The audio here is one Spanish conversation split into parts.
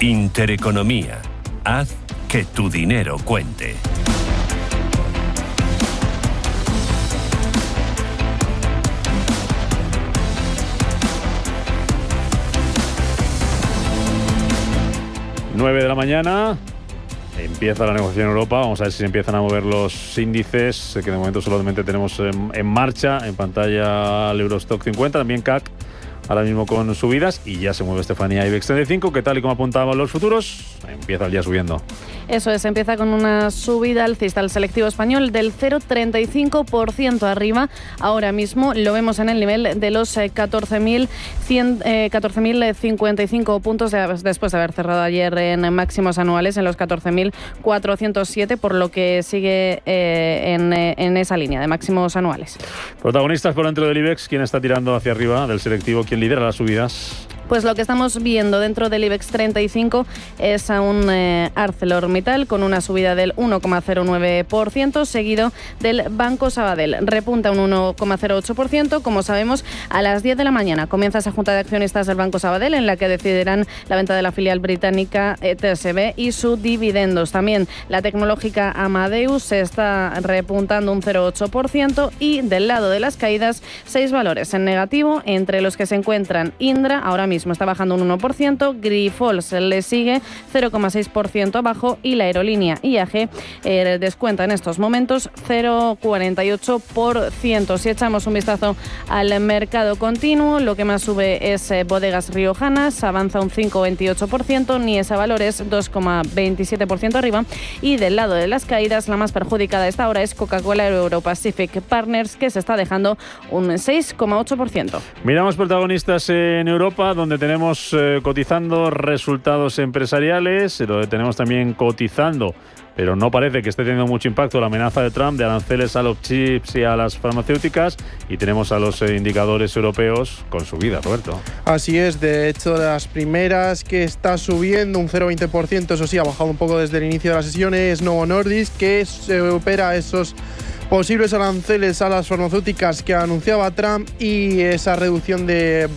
Intereconomía. Haz que tu dinero cuente. Nueve de la mañana, empieza la negociación en Europa. Vamos a ver si se empiezan a mover los índices, que de momento solamente tenemos en marcha. En pantalla el Eurostock 50, también CAC, ahora mismo con subidas, y ya se mueve Estefanía IBEX 35, que tal y como apuntaban los futuros, empieza el día subiendo. Eso es, empieza con una subida alcista al selectivo español del 0,35% arriba. Ahora mismo lo vemos en el nivel de los 14.055 puntos después de haber cerrado ayer en máximos anuales en los 14.407, por lo que sigue en esa línea de máximos anuales. Protagonistas por dentro del IBEX, ¿quién está tirando hacia arriba del selectivo? ¿Quién lidera las subidas? Pues lo que estamos viendo dentro del IBEX 35 es a un ArcelorMittal con una subida del 1,09%, seguido del Banco Sabadell. Repunta un 1,08%. Como sabemos, a las 10 de la mañana comienza esa junta de accionistas del Banco Sabadell, en la que decidirán la venta de la filial británica TSB y sus dividendos. También la tecnológica Amadeus se está repuntando un 0,8%, y del lado de las caídas, 6 valores en negativo, entre los que se encuentran Indra, ahora mismo está bajando un 1%, Grifols le sigue 0,6% abajo, y la aerolínea IAG descuenta en estos momentos 0,48%. Si echamos un vistazo al mercado continuo, lo que más sube es Bodegas Riojanas, avanza un 5,28%, Niesa Valores 2,27% arriba, y del lado de las caídas, la más perjudicada a esta hora es Coca-Cola Europacific Partners, que se está dejando un 6,8%. Miramos protagonistas en Europa, donde tenemos cotizando resultados empresariales, donde tenemos también cotizando, pero no parece que esté teniendo mucho impacto, la amenaza de Trump de aranceles a los chips y a las farmacéuticas, y tenemos a los indicadores europeos con subida, Roberto. Así es, de hecho, de las primeras que está subiendo un 0,20%, eso sí, ha bajado un poco desde el inicio de la sesión, es Novo Nordisk, que se opera esos posibles aranceles a las farmacéuticas que anunciaba Trump y esa reducción de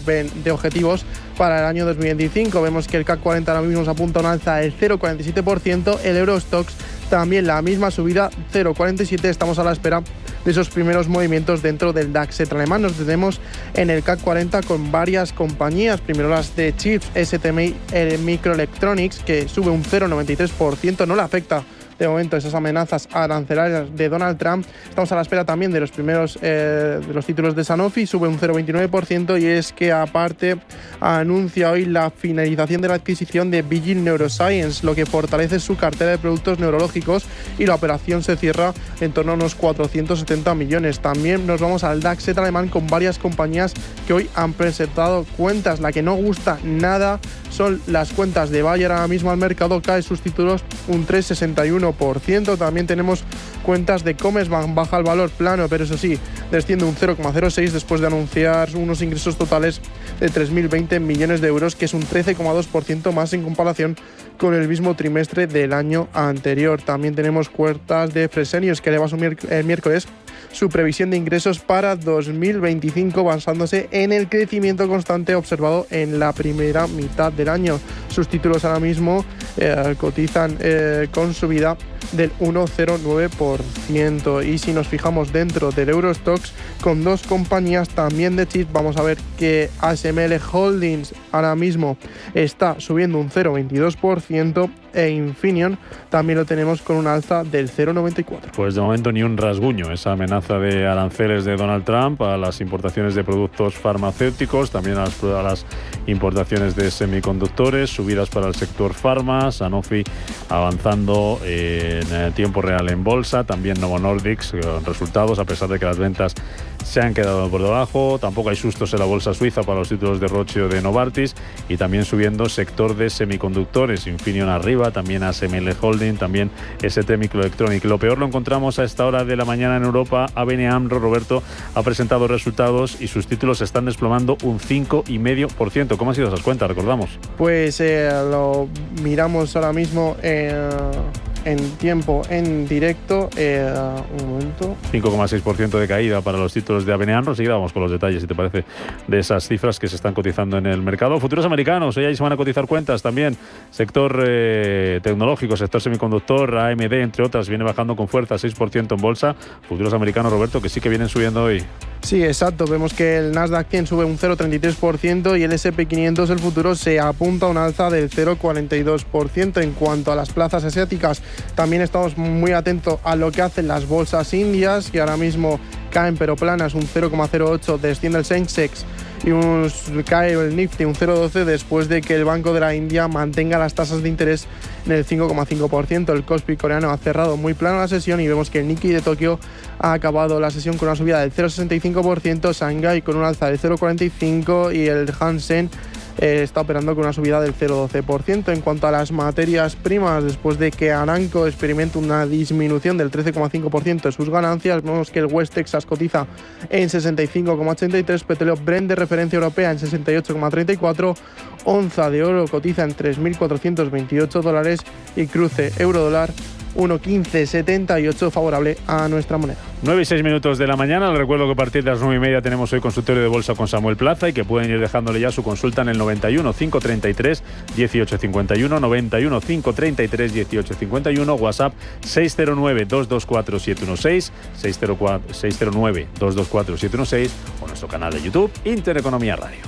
objetivos para el año 2025. Vemos que el CAC 40 ahora mismo se apunta a una alza del 0,47%, el Eurostoxx también la misma subida, 0,47%. Estamos a la espera de esos primeros movimientos dentro del DAX alemán. Nos detenemos en el CAC 40 con varias compañías, primero las de chips, STMI Microelectronics, que sube un 0,93%, no le afecta de momento esas amenazas arancelarias de Donald Trump. Estamos a la espera también de los primeros de los títulos de Sanofi, sube un 0,29%, y es que aparte anuncia hoy la finalización de la adquisición de Vigil Neuroscience, lo que fortalece su cartera de productos neurológicos, y la operación se cierra en torno a unos 470 millones. También nos vamos al DAX alemán con varias compañías que hoy han presentado cuentas. La que no gusta nada son las cuentas de Bayer. Ahora mismo al mercado cae sus títulos un 3,61%. También tenemos cuentas de Commerzbank, baja el valor plano, pero eso sí, desciende un 0,06% después de anunciar unos ingresos totales de 3.020 millones de euros, que es un 13,2% más en comparación con el mismo trimestre del año anterior. También tenemos cuentas de Fresenius, que le va a asumir el miércoles su previsión de ingresos para 2025, basándose en el crecimiento constante observado en la primera mitad del año. Sus títulos ahora mismo cotizan con subida del 1,09%. Y si nos fijamos dentro del Eurostoxx, con dos compañías también de chips, vamos a ver que ASML Holdings ahora mismo está subiendo un 0,22%, e Infineon también lo tenemos con un alza del 0,94%. Pues de momento ni un rasguño esa amenaza de aranceles de Donald Trump a las importaciones de productos farmacéuticos, también a las importaciones de semiconductores, subidas para el sector farma, Sanofi avanzando en tiempo real en bolsa, también Novo Nordisk con resultados, a pesar de que las ventas se han quedado por debajo. Tampoco hay sustos en la bolsa suiza para los títulos de Roche o de Novartis, y también subiendo sector de semiconductores, Infineon arriba, también ASML Holding, también ST Microelectronics. Lo peor lo encontramos a esta hora de la mañana en Europa. ABN AMRO, Roberto, ha presentado resultados y sus títulos se están desplomando un 5,5%. ¿Cómo han sido esas cuentas? Recordamos. Pues lo miramos ahora mismo en tiempo, en directo. Un momento. 5,6% de caída para los títulos de ABN AMRO. Seguida vamos con los detalles, si te parece, de esas cifras que se están cotizando en el mercado. Futuros americanos, hoy ahí se van a cotizar cuentas también. Sector tecnológico, sector semiconductor, AMD, entre otras, viene bajando con fuerza, 6% en bolsa. Futuros americanos, Roberto, que sí que vienen subiendo hoy. Sí, exacto. Vemos que el Nasdaq 100 sube un 0,33% y el S&P 500, el futuro, se apunta a un alza del 0,42%. En cuanto a las plazas asiáticas, también estamos muy atentos a lo que hacen las bolsas indias, que ahora mismo caen pero planas, un 0,08, desciende el Sensex y cae el Nifty un 0,12 después de que el Banco de la India mantenga las tasas de interés en el 5,5%. El Kospi coreano ha cerrado muy plano la sesión y vemos que el Nikkei de Tokio ha acabado la sesión con una subida del 0,65%, Shanghái con un alza del 0,45% y el Hansen está operando con una subida del 0,12%. En cuanto a las materias primas, después de que Aramco experimenta una disminución del 13,5% de sus ganancias, vemos que el West Texas cotiza en 65,83, petróleo Brent de referencia europea en 68,34, onza de oro cotiza en $3.428 y cruce euro-dólar 1,1578 favorable a nuestra moneda. 9:06 de la mañana. Les recuerdo que a partir de las 9:30 tenemos hoy consultorio de bolsa con Samuel Plaza y que pueden ir dejándole ya su consulta en el 91 533 1851, 91 533 1851, WhatsApp 609 224 716, 609 224 716 o nuestro canal de YouTube Intereconomía Radio.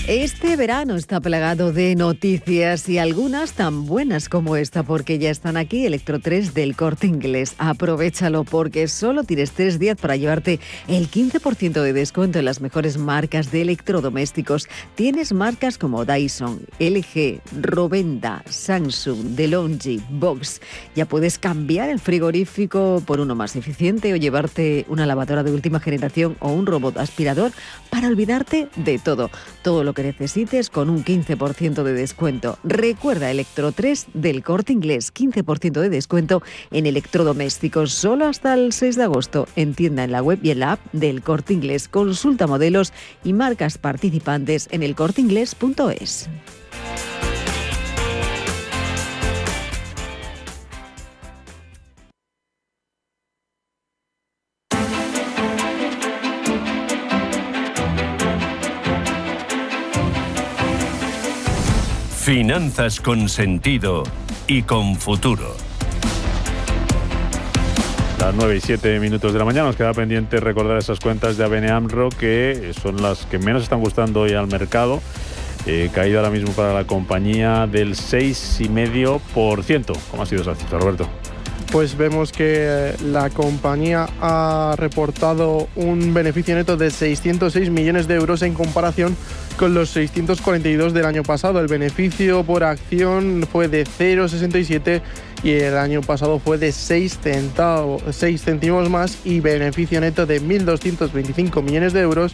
Este verano está plagado de noticias y algunas tan buenas como esta, porque ya están aquí. Electro 3 del Corte Inglés. Aprovéchalo porque solo tienes 3 días para llevarte el 15% de descuento en las mejores marcas de electrodomésticos. Tienes marcas como Dyson, LG, Rovenda, Samsung, DeLonghi, Box. Ya puedes cambiar el frigorífico por uno más eficiente o llevarte una lavadora de última generación o un robot aspirador para olvidarte de todo. Todo lo que necesites con un 15% de descuento. Recuerda, Electro 3 del Corte Inglés, 15% de descuento en electrodomésticos solo hasta el 6 de agosto. En tienda, en la web y en la app del Corte Inglés. Consulta modelos y marcas participantes en elcorteingles.es. Finanzas con sentido y con futuro. Las 9:07 de la mañana. Nos queda pendiente recordar esas cuentas de ABN AMRO que son las que menos están gustando hoy al mercado. Caída ahora mismo para la compañía del 6,5%. ¿Cómo ha sido esa cifra, Roberto? Pues vemos que la compañía ha reportado un beneficio neto de 606 millones de euros en comparación con los 642 del año pasado. El beneficio por acción fue de 0,67 y el año pasado fue de 6 céntimos más, y beneficio neto de 1.225 millones de euros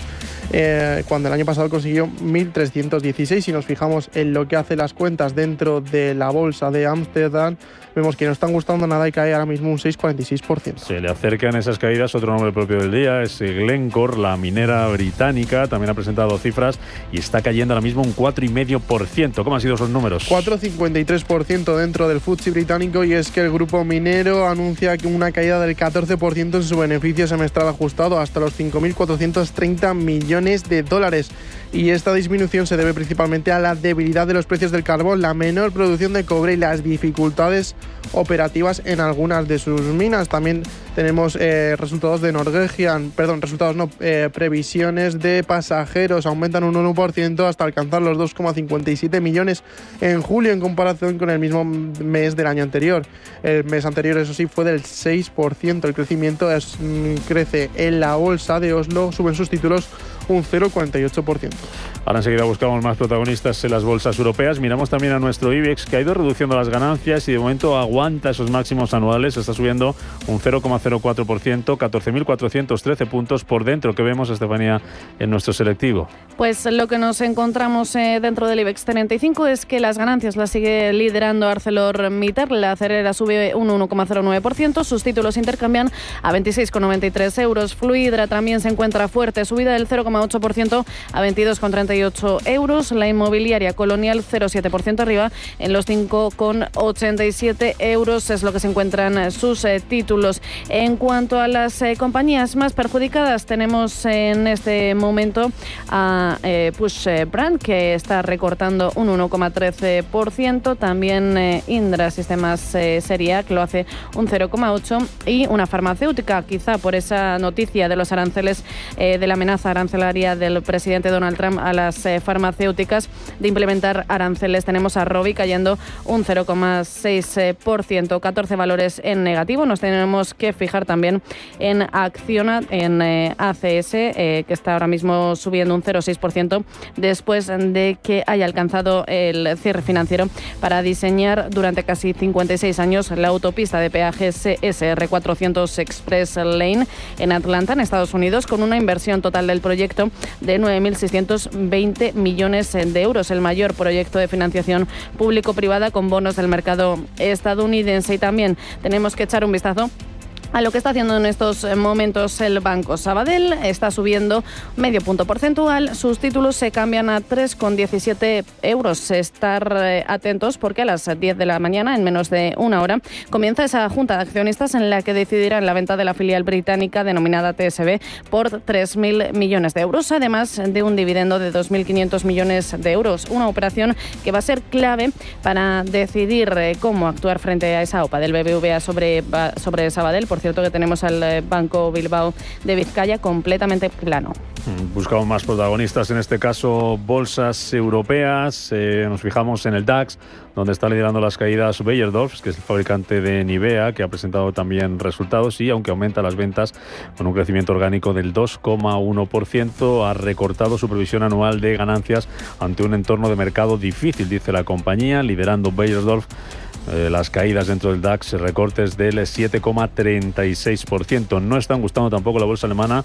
cuando el año pasado consiguió 1.316. Si nos fijamos en lo que hace las cuentas dentro de la bolsa de Ámsterdam, vemos que no están gustando nada y cae ahora mismo un 6,46%. Se le acercan esas caídas. Otro nombre propio del día es Glencore, la minera británica. También ha presentado cifras y está cayendo ahora mismo un 4,5%. ¿Cómo han sido esos números? 4,53% dentro del FTSE británico, y es que el grupo minero anuncia que una caída del 14% en su beneficio semestral ajustado hasta los 5.430 millones de dólares. Y esta disminución se debe principalmente a la debilidad de los precios del carbón, la menor producción de cobre y las dificultades operativas en algunas de sus minas. También tenemos previsiones de pasajeros aumentan un 1% hasta alcanzar los 2,57 millones en julio en comparación con el mismo mes del año anterior. El mes anterior, eso sí, fue del 6%. El crecimiento crece en la bolsa de Oslo, suben sus títulos un 0,48%. Ahora enseguida buscamos más protagonistas en las bolsas europeas. Miramos también a nuestro IBEX, que ha ido reduciendo las ganancias y de momento aguanta esos máximos anuales. Está subiendo un 0,04%, 14.413 puntos por dentro. ¿Qué vemos, Estefanía, en nuestro selectivo? Pues lo que nos encontramos dentro del IBEX 35 es que las ganancias las sigue liderando ArcelorMittal. La acerera sube un 1,09%. Sus títulos intercambian a 26,93 euros. Fluidra también se encuentra fuerte, subida del 0,8% a 22,38 euros. La inmobiliaria Colonial 0,7% arriba en los 5,87 euros. Es lo que se encuentran sus títulos. En cuanto a las compañías más perjudicadas, tenemos en este momento a Push Brand, que está recortando un 1,13%. También Indra Sistemas Serie A, que lo hace un 0,8%. Y una farmacéutica, quizá por esa noticia de los aranceles, de la amenaza arancelaria del presidente Donald Trump a las farmacéuticas de implementar aranceles. Tenemos a Rovi cayendo un 0,6%, 14 valores en negativo. Nos tenemos que fijar también en Acciona, en ACS, que está ahora mismo subiendo un 0,6% después de que haya alcanzado el cierre financiero para diseñar durante casi 56 años la autopista de peajes SR400 Express Lane en Atlanta, en Estados Unidos, con una inversión total del proyecto de 9.620 millones de euros, el mayor proyecto de financiación público-privada con bonos del mercado estadounidense. Y también tenemos que echar un vistazo a lo que está haciendo en estos momentos el Banco Sabadell. Está subiendo medio punto porcentual. Sus títulos se cambian a 3,17 euros. Estar atentos porque a las 10 de la mañana, en menos de una hora, comienza esa junta de accionistas en la que decidirán la venta de la filial británica denominada TSB por 3.000 millones de euros, además de un dividendo de 2.500 millones de euros. Una operación que va a ser clave para decidir cómo actuar frente a esa OPA del BBVA sobre Sabadell. Por cierto, que tenemos al Banco Bilbao de Vizcaya completamente plano. Buscamos más protagonistas, en este caso bolsas europeas. Nos fijamos en el DAX, donde está liderando las caídas Beiersdorf, que es el fabricante de Nivea, que ha presentado también resultados y, aunque aumenta las ventas con un crecimiento orgánico del 2,1%, ha recortado su previsión anual de ganancias ante un entorno de mercado difícil, dice la compañía, liderando Beiersdorf las caídas dentro del DAX, recortes del 7,36%. No están gustando tampoco la bolsa alemana.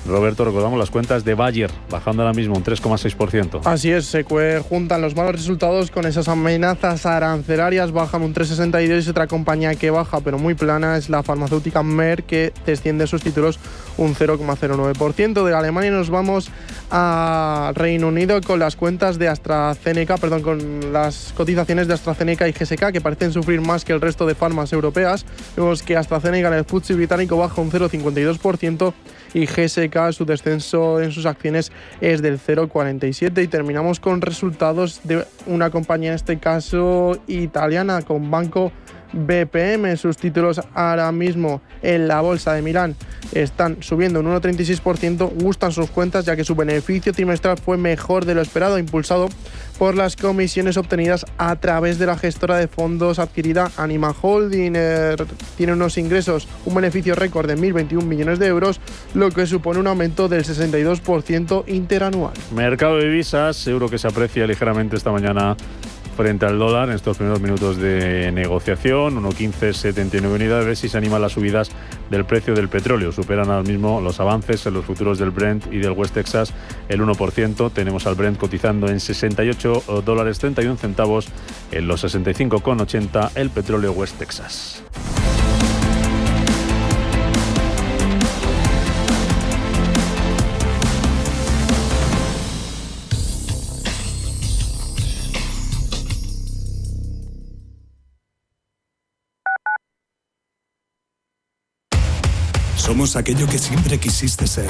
Roberto, recordamos las cuentas de Bayer, bajando ahora mismo un 3,6%. Así es, se juntan los malos resultados con esas amenazas arancelarias, bajan un 3,62%. Otra compañía que baja, pero muy plana, es la farmacéutica Merck, que desciende sus títulos un 0,09%. De Alemania nos vamos a Reino Unido con las cuentas de AstraZeneca, con las cotizaciones de AstraZeneca y GSK, que parecen sufrir más que el resto de farmas europeas. Vemos que AstraZeneca en el FTSE británico baja un 0,52% y GSK su descenso en sus acciones es del 0,47%. Y terminamos con resultados de una compañía, en este caso italiana, con Banco BPM. Sus títulos ahora mismo en la bolsa de Milán están subiendo un 1,36%. Gustan sus cuentas, ya que su beneficio trimestral fue mejor de lo esperado, impulsado por las comisiones obtenidas a través de la gestora de fondos adquirida Anima Holding. Tiene unos ingresos, un beneficio récord de 1.021 millones de euros, lo que supone un aumento del 62% interanual. Mercado de divisas, euro que se aprecia ligeramente esta mañana frente al dólar en estos primeros minutos de negociación, 1,1579 unidades. A ver si se animan las subidas del precio del petróleo. Superan ahora mismo los avances en los futuros del Brent y del West Texas el 1%. Tenemos al Brent cotizando en $68.31, en los 65,80 el petróleo West Texas. Somos aquello que siempre quisiste ser.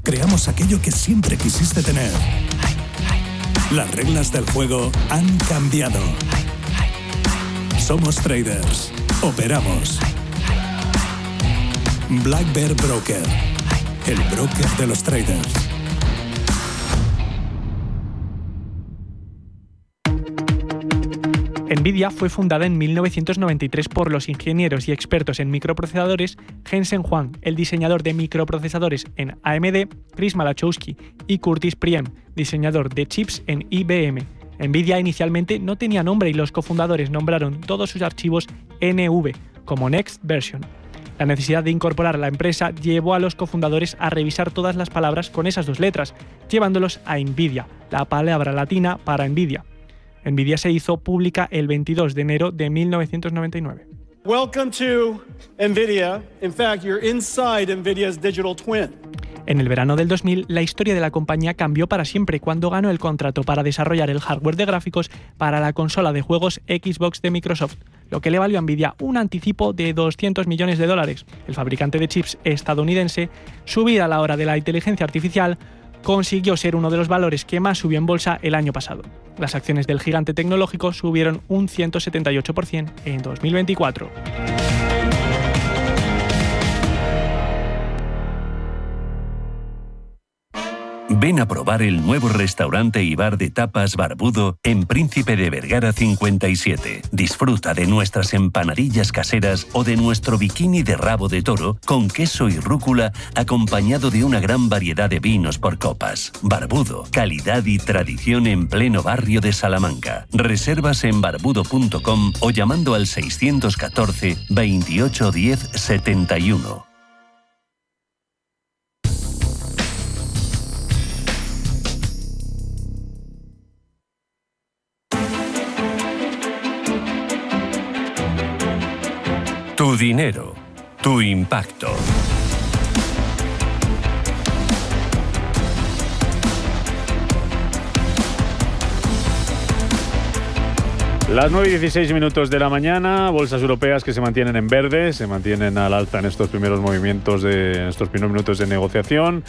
Creamos aquello que siempre quisiste tener. Las reglas del juego han cambiado. Somos traders. Operamos. Black Bear Broker. El broker de los traders. Nvidia fue fundada en 1993 por los ingenieros y expertos en microprocesadores Jensen Huang, el diseñador de microprocesadores en AMD, Chris Malachowski y Curtis Priem, diseñador de chips en IBM. Nvidia inicialmente no tenía nombre y los cofundadores nombraron todos sus archivos NV, como Next Version. La necesidad de incorporar a la empresa llevó a los cofundadores a revisar todas las palabras con esas dos letras, llevándolos a Nvidia, la palabra latina para Nvidia. Nvidia se hizo pública el 22 de enero de 1999. Welcome to Nvidia. In fact, you're inside Nvidia's digital twin. En el verano del 2000, la historia de la compañía cambió para siempre cuando ganó el contrato para desarrollar el hardware de gráficos para la consola de juegos Xbox de Microsoft, lo que le valió a Nvidia un anticipo de $200 millones. El fabricante de chips estadounidense, subida a la hora de la inteligencia artificial, consiguió ser uno de los valores que más subió en bolsa el año pasado. Las acciones del gigante tecnológico subieron un 178% en 2024. Ven a probar el nuevo restaurante y bar de tapas Barbudo en Príncipe de Vergara 57. Disfruta de nuestras empanadillas caseras o de nuestro bikini de rabo de toro con queso y rúcula acompañado de una gran variedad de vinos por copas. Barbudo, calidad y tradición en pleno barrio de Salamanca. Reservas en barbudo.com o llamando al 614 28 10 71. Tu dinero, tu impacto. Las 9:16 de la mañana, bolsas europeas que se mantienen en verde, se mantienen al alza en estos primeros minutos de negociación.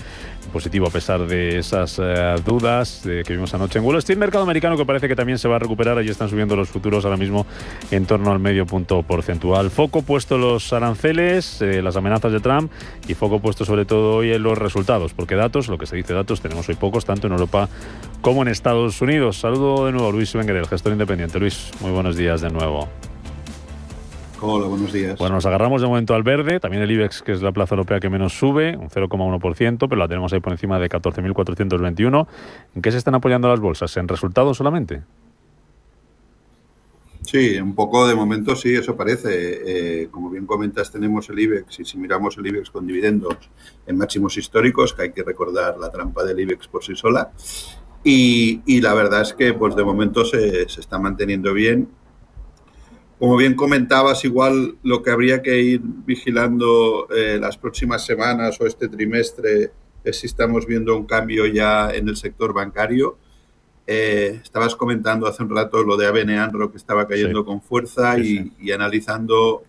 Positivo a pesar de esas dudas que vimos anoche en Wall Street. Mercado americano que parece que también se va a recuperar. Allí están subiendo los futuros ahora mismo en torno al medio punto porcentual. Foco puesto los aranceles, las amenazas de Trump y foco puesto sobre todo hoy en los resultados. Porque datos, lo que se dice datos, tenemos hoy pocos, tanto en Europa como en Estados Unidos. Saludo de nuevo a Luis Wenger, el gestor independiente. Luis, muy buenos días de nuevo. Hola, buenos días. Bueno, nos agarramos de momento al verde, también el IBEX, que es la plaza europea que menos sube, un 0,1%, pero la tenemos ahí por encima de 14.421. ¿En qué se están apoyando las bolsas? ¿En resultados solamente? Sí, un poco de momento sí, eso parece. Como bien comentas, tenemos el IBEX, y si miramos el IBEX con dividendos en máximos históricos, que hay que recordar la trampa del IBEX por sí sola, y la verdad es que pues de momento se está manteniendo bien. Como bien comentabas, igual lo que habría que ir vigilando las próximas semanas o este trimestre es si estamos viendo un cambio ya en el sector bancario. Estabas comentando hace un rato lo de ABN AMRO, que estaba cayendo con fuerza, y analizando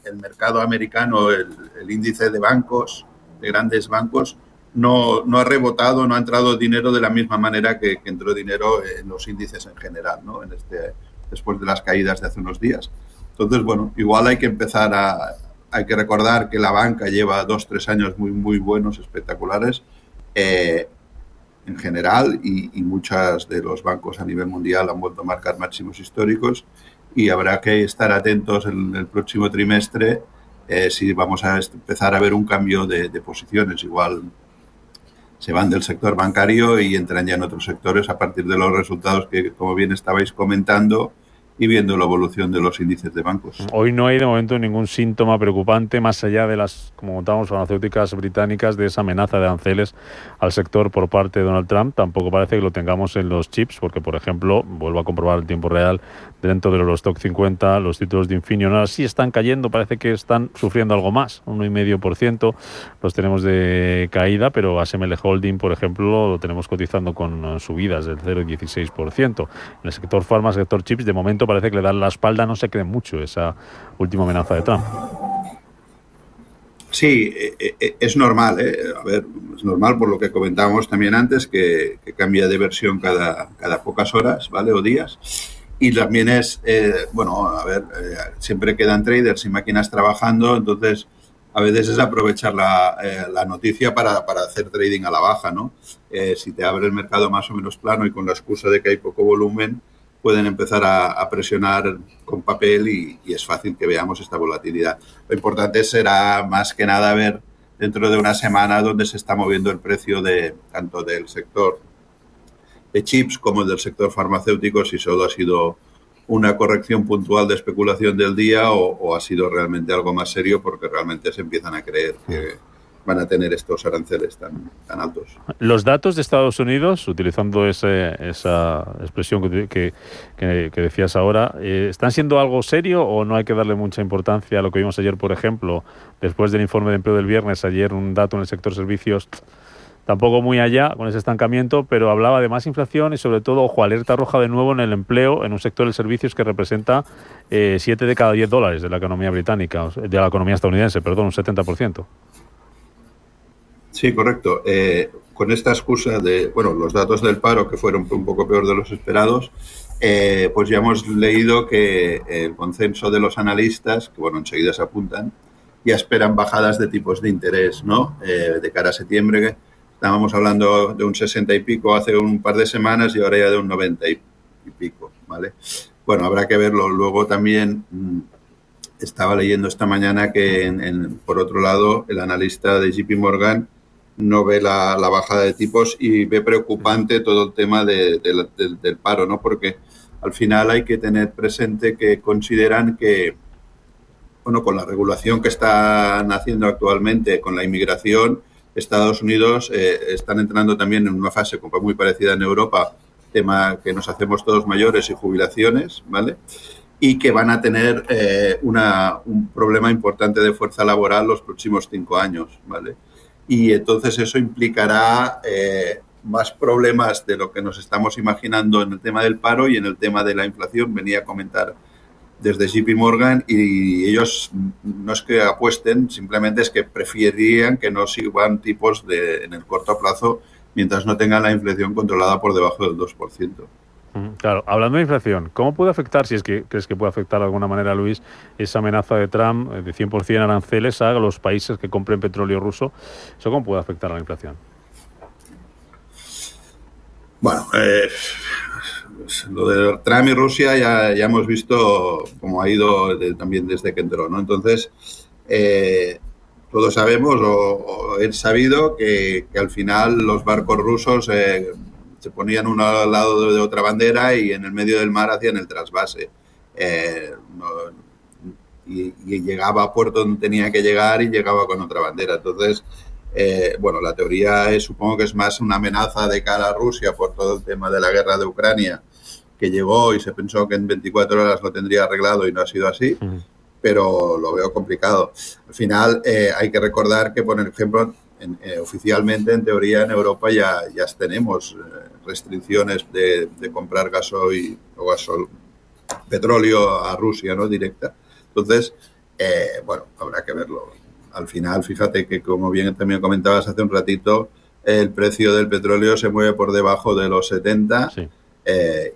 el mercado americano, el índice de bancos, de grandes bancos, no ha rebotado, no ha entrado dinero de la misma manera que entró dinero en los índices en general, ¿no? Después de las caídas de hace unos días. Entonces, bueno, igual hay que hay que recordar que la banca lleva 2-3 años muy, muy buenos, espectaculares, en general, y muchos de los bancos a nivel mundial han vuelto a marcar máximos históricos, y habrá que estar atentos en el próximo trimestre si vamos a empezar a ver un cambio de posiciones. Igual se van del sector bancario y entran ya en otros sectores a partir de los resultados que, como bien estabais comentando, y viendo la evolución de los índices de bancos. Hoy no hay de momento ningún síntoma preocupante, más allá de las, como contábamos, farmacéuticas británicas, de esa amenaza de aranceles al sector por parte de Donald Trump. Tampoco parece que lo tengamos en los chips, porque, por ejemplo, vuelvo a comprobar el tiempo real, dentro de los Eurostoxx 50, los títulos de Infineon ahora sí están cayendo, parece que están sufriendo algo más, 1,5% los tenemos de caída, pero ASML Holding, por ejemplo, lo tenemos cotizando con subidas del 0,16%. En el sector farma, sector chips, de momento parece que le dan la espalda, no se cree mucho esa última amenaza de Trump. Sí, es normal, A ver, es normal por lo que comentábamos también antes, que cambia de versión cada pocas horas, ¿vale? O días. Y también es, siempre quedan traders y máquinas trabajando, entonces a veces es aprovechar la noticia para hacer trading a la baja, ¿no? Si te abre el mercado más o menos plano y con la excusa de que hay poco volumen, pueden empezar a presionar con papel y es fácil que veamos esta volatilidad. Lo importante será más que nada ver dentro de una semana dónde se está moviendo el precio tanto del sector de chips como del sector farmacéutico, si solo ha sido una corrección puntual de especulación del día o ha sido realmente algo más serio, porque realmente se empiezan a creer que van a tener estos aranceles tan altos. Los datos de Estados Unidos, utilizando esa expresión que decías ahora, ¿están siendo algo serio o no hay que darle mucha importancia a lo que vimos ayer, por ejemplo, después del informe de empleo del viernes? Ayer un dato en el sector servicios tampoco muy allá con ese estancamiento, pero hablaba de más inflación y sobre todo, ojo, alerta roja de nuevo en el empleo, en un sector de servicios que representa 7 de cada 10 dólares de la economía británica, de la economía estadounidense, perdón, un 70%. Sí, correcto. Con esta excusa de, los datos del paro, que fueron un poco peor de los esperados, pues ya hemos leído que el consenso de los analistas, que enseguida se apuntan, ya esperan bajadas de tipos de interés, ¿no? De cara a septiembre. Estábamos hablando de un 60 y pico hace un par de semanas y ahora ya de un 90 y pico, ¿vale? Bueno, habrá que verlo. Luego también estaba leyendo esta mañana que, por otro lado, el analista de JP Morgan no ve la bajada de tipos y ve preocupante todo el tema del paro, ¿no? Porque al final hay que tener presente que consideran que, con la regulación que están haciendo actualmente con la inmigración, Estados Unidos están entrando también en una fase muy parecida en Europa, tema que nos hacemos todos mayores y jubilaciones, ¿vale? Y que van a tener un problema importante de fuerza laboral los próximos 5 años, ¿vale? Y entonces eso implicará más problemas de lo que nos estamos imaginando en el tema del paro y en el tema de la inflación. Venía a comentar desde JP Morgan y ellos no es que apuesten, simplemente es que preferirían que no suban tipos en el corto plazo mientras no tengan la inflación controlada por debajo del 2%. Claro, hablando de inflación, ¿cómo puede afectar, si es que crees que puede afectar de alguna manera, Luis, esa amenaza de Trump de 100% aranceles a los países que compren petróleo ruso? ¿Eso cómo puede afectar a la inflación? Bueno, lo de Trump y Rusia ya hemos visto cómo ha ido también desde que entró, ¿no? Entonces, todos sabemos o es sabido que al final los barcos rusos se ponían uno al lado de otra bandera y en el medio del mar hacían el trasvase. Y llegaba a puerto donde tenía que llegar y llegaba con otra bandera. Entonces, la teoría supongo que es más una amenaza de cara a Rusia por todo el tema de la guerra de Ucrania, que llegó y se pensó que en 24 horas lo tendría arreglado y no ha sido así, pero lo veo complicado. Al final hay que recordar que, por ejemplo, oficialmente, en teoría, en Europa ya tenemos restricciones de comprar gasoil o petróleo a Rusia, ¿no? Directa. Entonces, habrá que verlo. Al final, fíjate que, como bien también comentabas hace un ratito, el precio del petróleo se mueve por debajo de los 70. Sí.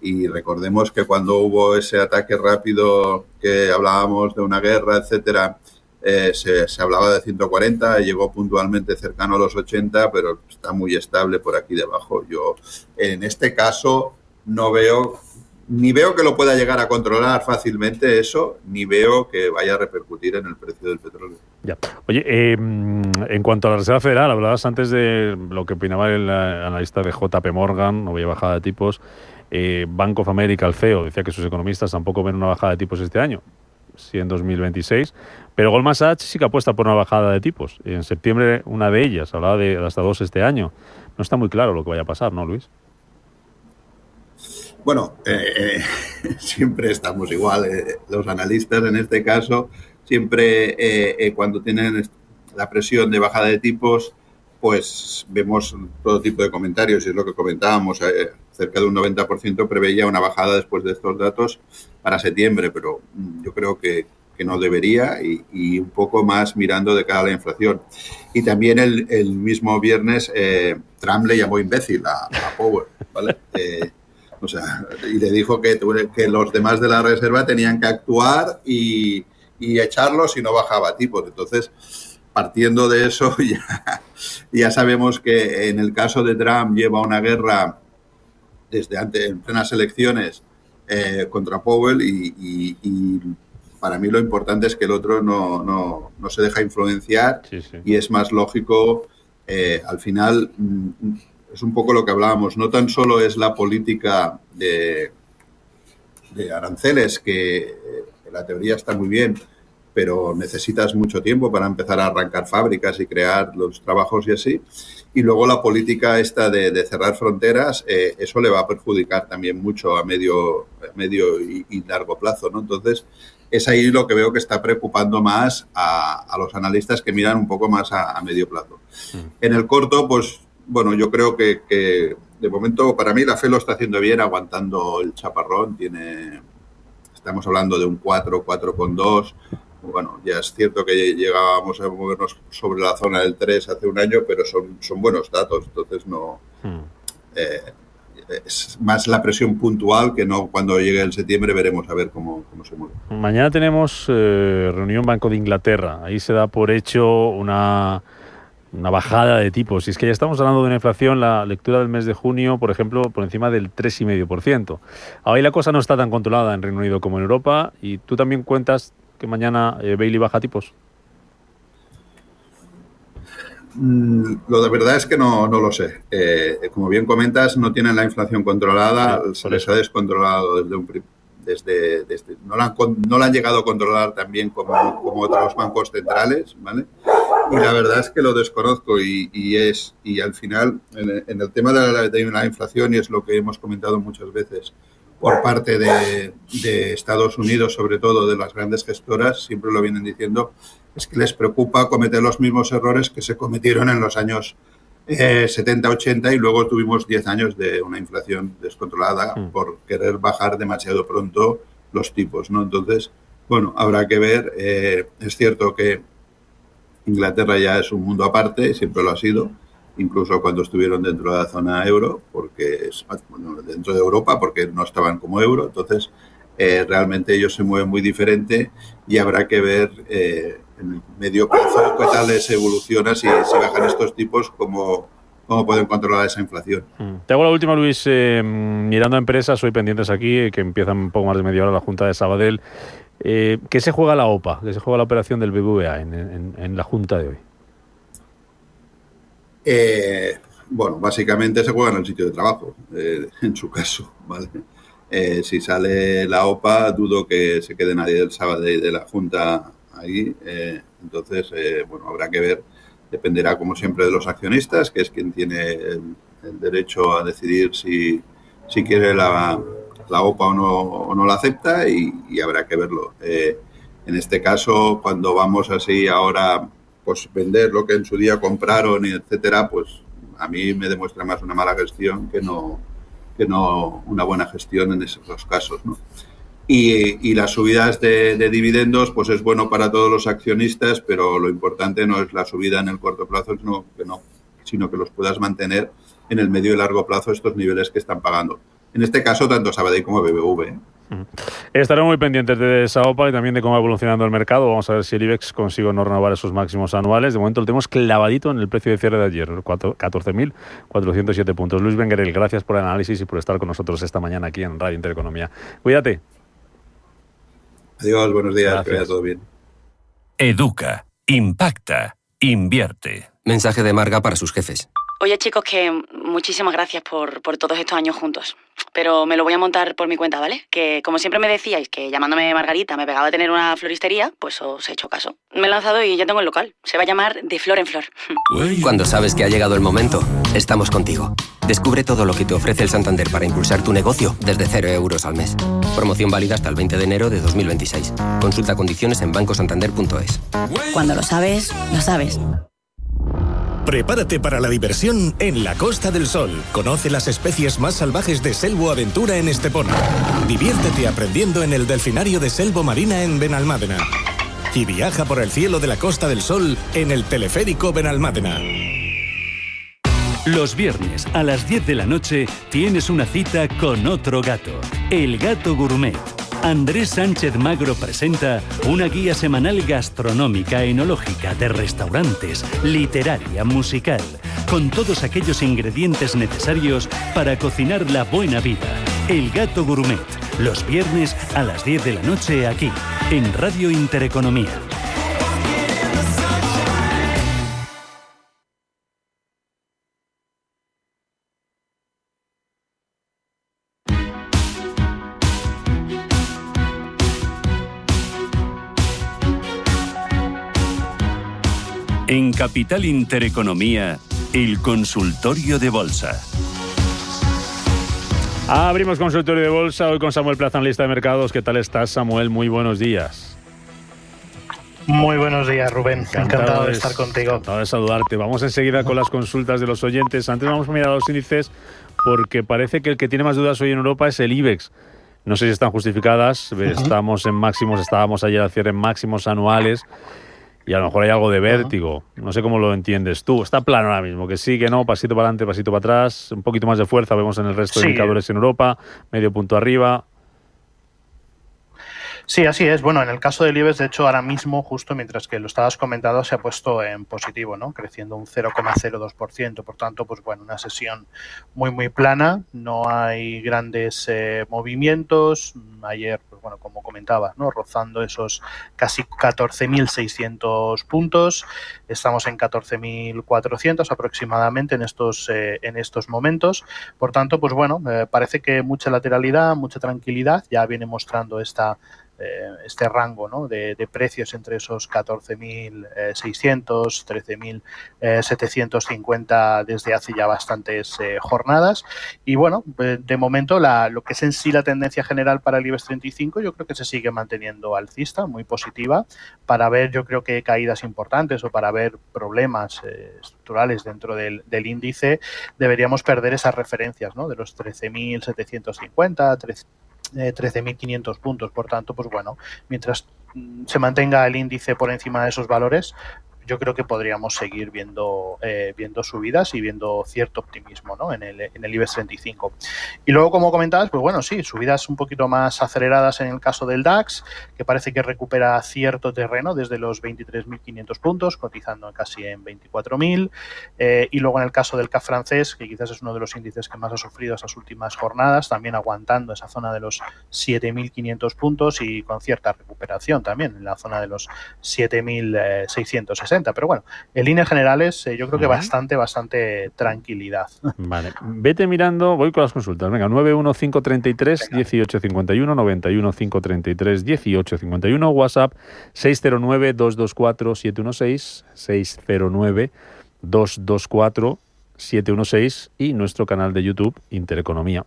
Y recordemos que cuando hubo ese ataque rápido que hablábamos de una guerra, etcétera, se hablaba de 140, llegó puntualmente cercano a los 80, pero está muy estable por aquí debajo. Yo, en este caso, ni veo que lo pueda llegar a controlar fácilmente eso, ni veo que vaya a repercutir en el precio del petróleo. Ya. Oye, en cuanto a la Reserva Federal, hablabas antes de lo que opinaba el analista de JP Morgan, no había bajada de tipos. Bank of America, el CEO, decía que sus economistas tampoco ven una bajada de tipos este año, sí en 2026, pero Goldman Sachs sí que apuesta por una bajada de tipos. En septiembre, una de ellas hablaba de hasta 2 este año. No está muy claro lo que vaya a pasar, ¿no, Luis? Bueno, siempre estamos igual. Los analistas, en este caso, siempre cuando tienen la presión de bajada de tipos, pues vemos todo tipo de comentarios, y es lo que comentábamos. Cerca de un 90% preveía una bajada después de estos datos para septiembre, pero yo creo que no debería, y un poco más mirando de cara a la inflación. Y también el mismo viernes Trump le llamó imbécil a Powell, ¿vale? Y le dijo que los demás de la Reserva tenían que actuar y echarlos si no bajaba tipos. Entonces, partiendo de eso, ya sabemos que en el caso de Trump lleva una guerra desde antes, en plenas elecciones, contra Powell y para mí lo importante es que el otro no se deja influenciar y es más lógico. Al final es un poco lo que hablábamos, no tan solo es la política de aranceles, que la teoría está muy bien, pero necesitas mucho tiempo para empezar a arrancar fábricas y crear los trabajos y así. Y luego la política esta de cerrar fronteras, eso le va a perjudicar también mucho a medio y largo plazo, ¿no? Entonces, es ahí lo que veo que está preocupando más a los analistas que miran un poco más a medio plazo. En el corto, pues, bueno, yo creo que de momento, para mí, la FED lo está haciendo bien, aguantando el chaparrón. Estamos hablando de un 4,2. Bueno, ya es cierto que llegábamos a movernos sobre la zona del 3 hace un año, pero son buenos datos. Entonces, no es más la presión puntual que no cuando llegue el septiembre veremos a ver cómo se mueve. Mañana tenemos reunión Banco de Inglaterra. Ahí se da por hecho una bajada de tipos. Y es que ya estamos hablando de una inflación, la lectura del mes de junio, por ejemplo, por encima del 3,5%. Ahí la cosa no está tan controlada en Reino Unido como en Europa. Y tú también cuentas que mañana Bailey baja tipos. Lo de verdad es que no lo sé. Como bien comentas, no tienen la inflación controlada, se les ha descontrolado desde no la han llegado a controlar tan bien como otros bancos centrales, ¿vale? Y la verdad es que lo desconozco y al final en el tema de la inflación, y es lo que hemos comentado muchas veces por parte de Estados Unidos, sobre todo de las grandes gestoras, siempre lo vienen diciendo, es que les preocupa cometer los mismos errores que se cometieron en los años 70-80 y luego tuvimos 10 años de una inflación descontrolada por querer bajar demasiado pronto los tipos, ¿no? Entonces, bueno, habrá que ver. Es cierto que Inglaterra ya es un mundo aparte, siempre lo ha sido, incluso cuando estuvieron dentro de la zona euro, porque dentro de Europa, porque no estaban como euro. Entonces, realmente ellos se mueven muy diferente y habrá que ver en el medio plazo qué tal les evoluciona, si bajan estos tipos, cómo pueden controlar esa inflación. Te hago la última, Luis. Mirando a empresas, hoy pendientes aquí, que empiezan un poco más de media hora la Junta de Sabadell. ¿Qué se juega la OPA? ¿Qué se juega la operación del BBVA en la Junta de hoy? Bueno, básicamente se juega en el sitio de trabajo, en su caso, ¿vale? Si sale la OPA, dudo que se quede nadie del Sabadell de la Junta ahí. Entonces, bueno, habrá que ver. Dependerá, como siempre, de los accionistas, que es quien tiene el derecho a decidir si quiere la OPA o no la acepta, y habrá que verlo. En este caso, cuando vamos así ahora, pues vender lo que en su día compraron, y etcétera, pues a mí me demuestra más una mala gestión que no una buena gestión en esos casos, ¿no? Y las subidas de dividendos, pues es bueno para todos los accionistas, pero lo importante no es la subida en el corto plazo, sino que los puedas mantener en el medio y largo plazo estos niveles que están pagando. En este caso, tanto Sabadell como BBV. Estaremos muy pendientes de esa OPA y también de cómo va evolucionando el mercado. Vamos a ver si el IBEX consigue no renovar esos máximos anuales. De momento lo tenemos clavadito en el precio de cierre de ayer, 14.407 puntos. Luis Benguerel, gracias por el análisis y por estar con nosotros esta mañana aquí en Radio Intereconomía. Cuídate. Adiós, buenos días, gracias. que vaya todo bien. Educa, impacta, invierte. Mensaje de Marga para sus jefes. Oye, chicos, que muchísimas gracias por todos estos años juntos. Pero me lo voy a montar por mi cuenta, ¿vale? Que como siempre me decíais que llamándome Margarita me pegaba a tener una floristería, pues os he hecho caso. Me he lanzado y ya tengo el local. Se va a llamar De Flor en Flor. Cuando sabes que ha llegado el momento, estamos contigo. Descubre todo lo que te ofrece el Santander para impulsar tu negocio desde 0 euros al mes. Promoción válida hasta el 20 de enero de 2026. Consulta condiciones en bancosantander.es. Cuando lo sabes, lo sabes. Prepárate para la diversión en la Costa del Sol. Conoce las especies más salvajes de Selvo Aventura en Estepona. Diviértete aprendiendo en el delfinario de Selvo Marina en Benalmádena. Y viaja por el cielo de la Costa del Sol en el teleférico Benalmádena. Los viernes a las 10 de la noche tienes una cita con otro gato, el Gato Gourmet. Andrés Sánchez Magro presenta una guía semanal gastronómica, enológica, de restaurantes, literaria, musical, con todos aquellos ingredientes necesarios para cocinar la buena vida. El Gato Gourmet, Los viernes a las 10 de la noche aquí, en Radio Intereconomía. En Capital Intereconomía, el consultorio de bolsa. Abrimos consultorio de bolsa hoy con Samuel Plaza, analista de mercados. ¿Qué tal estás, Samuel? Muy buenos días. Muy buenos días, Rubén. Encantado de estar contigo. Encantado de saludarte. Vamos enseguida con las consultas de los oyentes. Antes vamos a mirar los índices porque parece que el que tiene más dudas hoy en Europa es el IBEX. No sé si están justificadas. Estamos en máximos, estábamos ayer al cierre en máximos anuales. Y a lo mejor hay algo de vértigo. No sé cómo lo entiendes tú. Está plano ahora mismo, que sí, que no, pasito para adelante, pasito para atrás. Un poquito más de fuerza vemos en el resto de indicadores en Europa. Medio punto arriba. Sí, así es. Bueno, en el caso del IBEX, de hecho, ahora mismo, justo mientras que lo estabas comentando, se ha puesto en positivo, ¿no? Creciendo un 0,02%. Por tanto, pues bueno, una sesión muy plana. No hay grandes movimientos. Ayer, pues bueno, como comentaba, ¿no? Rozando esos casi 14.600 puntos. Estamos en 14.400 aproximadamente en estos momentos. Por tanto, pues bueno, parece que mucha lateralidad, mucha tranquilidad. Ya viene mostrando este rango, ¿no? de precios entre esos 14.600, 13.750 desde hace ya bastantes jornadas. Y bueno, de momento lo que es en sí la tendencia general para el IBEX 35 yo creo que se sigue manteniendo alcista, muy positiva. Para ver, yo creo que caídas importantes o para ver problemas estructurales dentro del índice, deberíamos perder esas referencias, ¿no? De los 13.750, 13.500 puntos. Por tanto, pues bueno, mientras se mantenga el índice por encima de esos valores, yo creo que podríamos seguir viendo subidas y viendo cierto optimismo, ¿no? en el IBEX 35. Y luego, como comentabas, pues bueno, sí, subidas un poquito más aceleradas en el caso del DAX, que parece que recupera cierto terreno desde los 23.500 puntos, cotizando casi en 24.000. Y luego en el caso del CAC francés, que quizás es uno de los índices que más ha sufrido esas últimas jornadas, también aguantando esa zona de los 7.500 puntos y con cierta recuperación también en la zona de los 7.660. Pero bueno, en líneas generales yo creo que bastante tranquilidad. Vale, vete mirando, voy con las consultas. Venga, 915331851, 915331851, WhatsApp 609224716, 609224716 y nuestro canal de YouTube Intereconomía.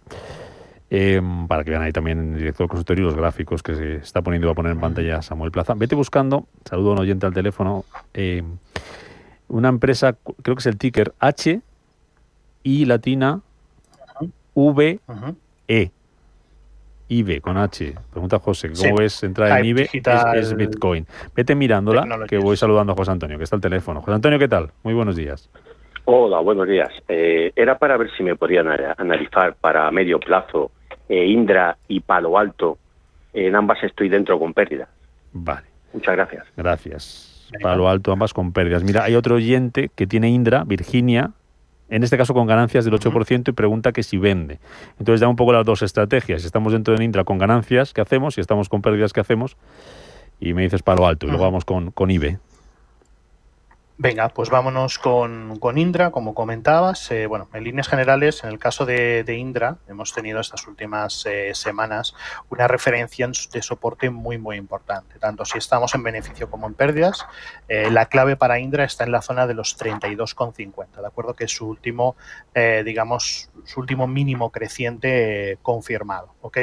Para que vean ahí también en directo el consultorio los gráficos que se está poniendo, va a poner en pantalla Samuel Plaza. Vete buscando, saludo a un oyente al teléfono, una empresa, creo que es el ticker H I latina V E. IBE con H. Pregunta José, ¿cómo ves entrar en IBE? Es Bitcoin. Vete mirándola, que voy saludando a José Antonio, que está al teléfono. José Antonio, ¿qué tal? Muy buenos días. Hola, buenos días. Era para ver si me podrían analizar para medio plazo Indra y Palo Alto. En ambas estoy dentro con pérdidas. Vale. Muchas gracias. Gracias. Palo Alto, ambas con pérdidas. Mira, hay otro oyente que tiene Indra, Virginia, en este caso con ganancias del 8% y pregunta que si vende. Entonces da un poco las dos estrategias. Si estamos dentro de Indra con ganancias, ¿qué hacemos? Si estamos con pérdidas, ¿qué hacemos? Y me dices Palo Alto y luego vamos con IBE. Venga, pues vámonos con Indra, como comentabas. Bueno, en líneas generales, en el caso de Indra, hemos tenido estas últimas semanas una referencia de soporte muy importante, tanto si estamos en beneficio como en pérdidas. La clave para Indra está en la zona de los 32,50, ¿de acuerdo? Que es su último, su último mínimo creciente confirmado, ¿ok?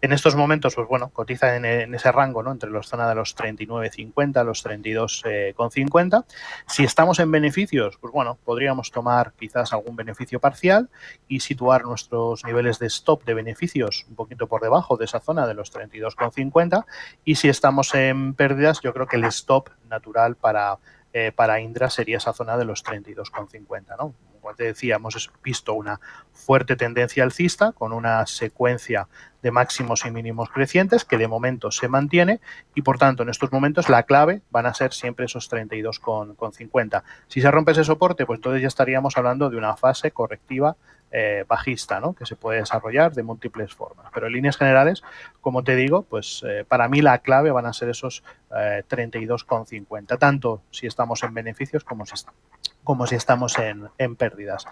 En estos momentos, pues bueno, cotiza en ese rango, ¿no? Entre la zona de los 39,50 los 32,50. Si estamos en beneficios, pues bueno, podríamos tomar quizás algún beneficio parcial y situar nuestros niveles de stop de beneficios un poquito por debajo de esa zona de los 32,50. Y si estamos en pérdidas, yo creo que el stop natural para Indra sería esa zona de los 32,50, ¿no? Como te decía, hemos visto una fuerte tendencia alcista con una secuencia de máximos y mínimos crecientes que de momento se mantiene y por tanto en estos momentos la clave van a ser siempre esos 32,50. Si se rompe ese soporte, pues entonces ya estaríamos hablando de una fase correctiva bajista, ¿no? Que se puede desarrollar de múltiples formas. Pero en líneas generales, como te digo, pues para mí la clave van a ser esos 32,50, tanto si estamos en beneficios como si estamos en pérdidas.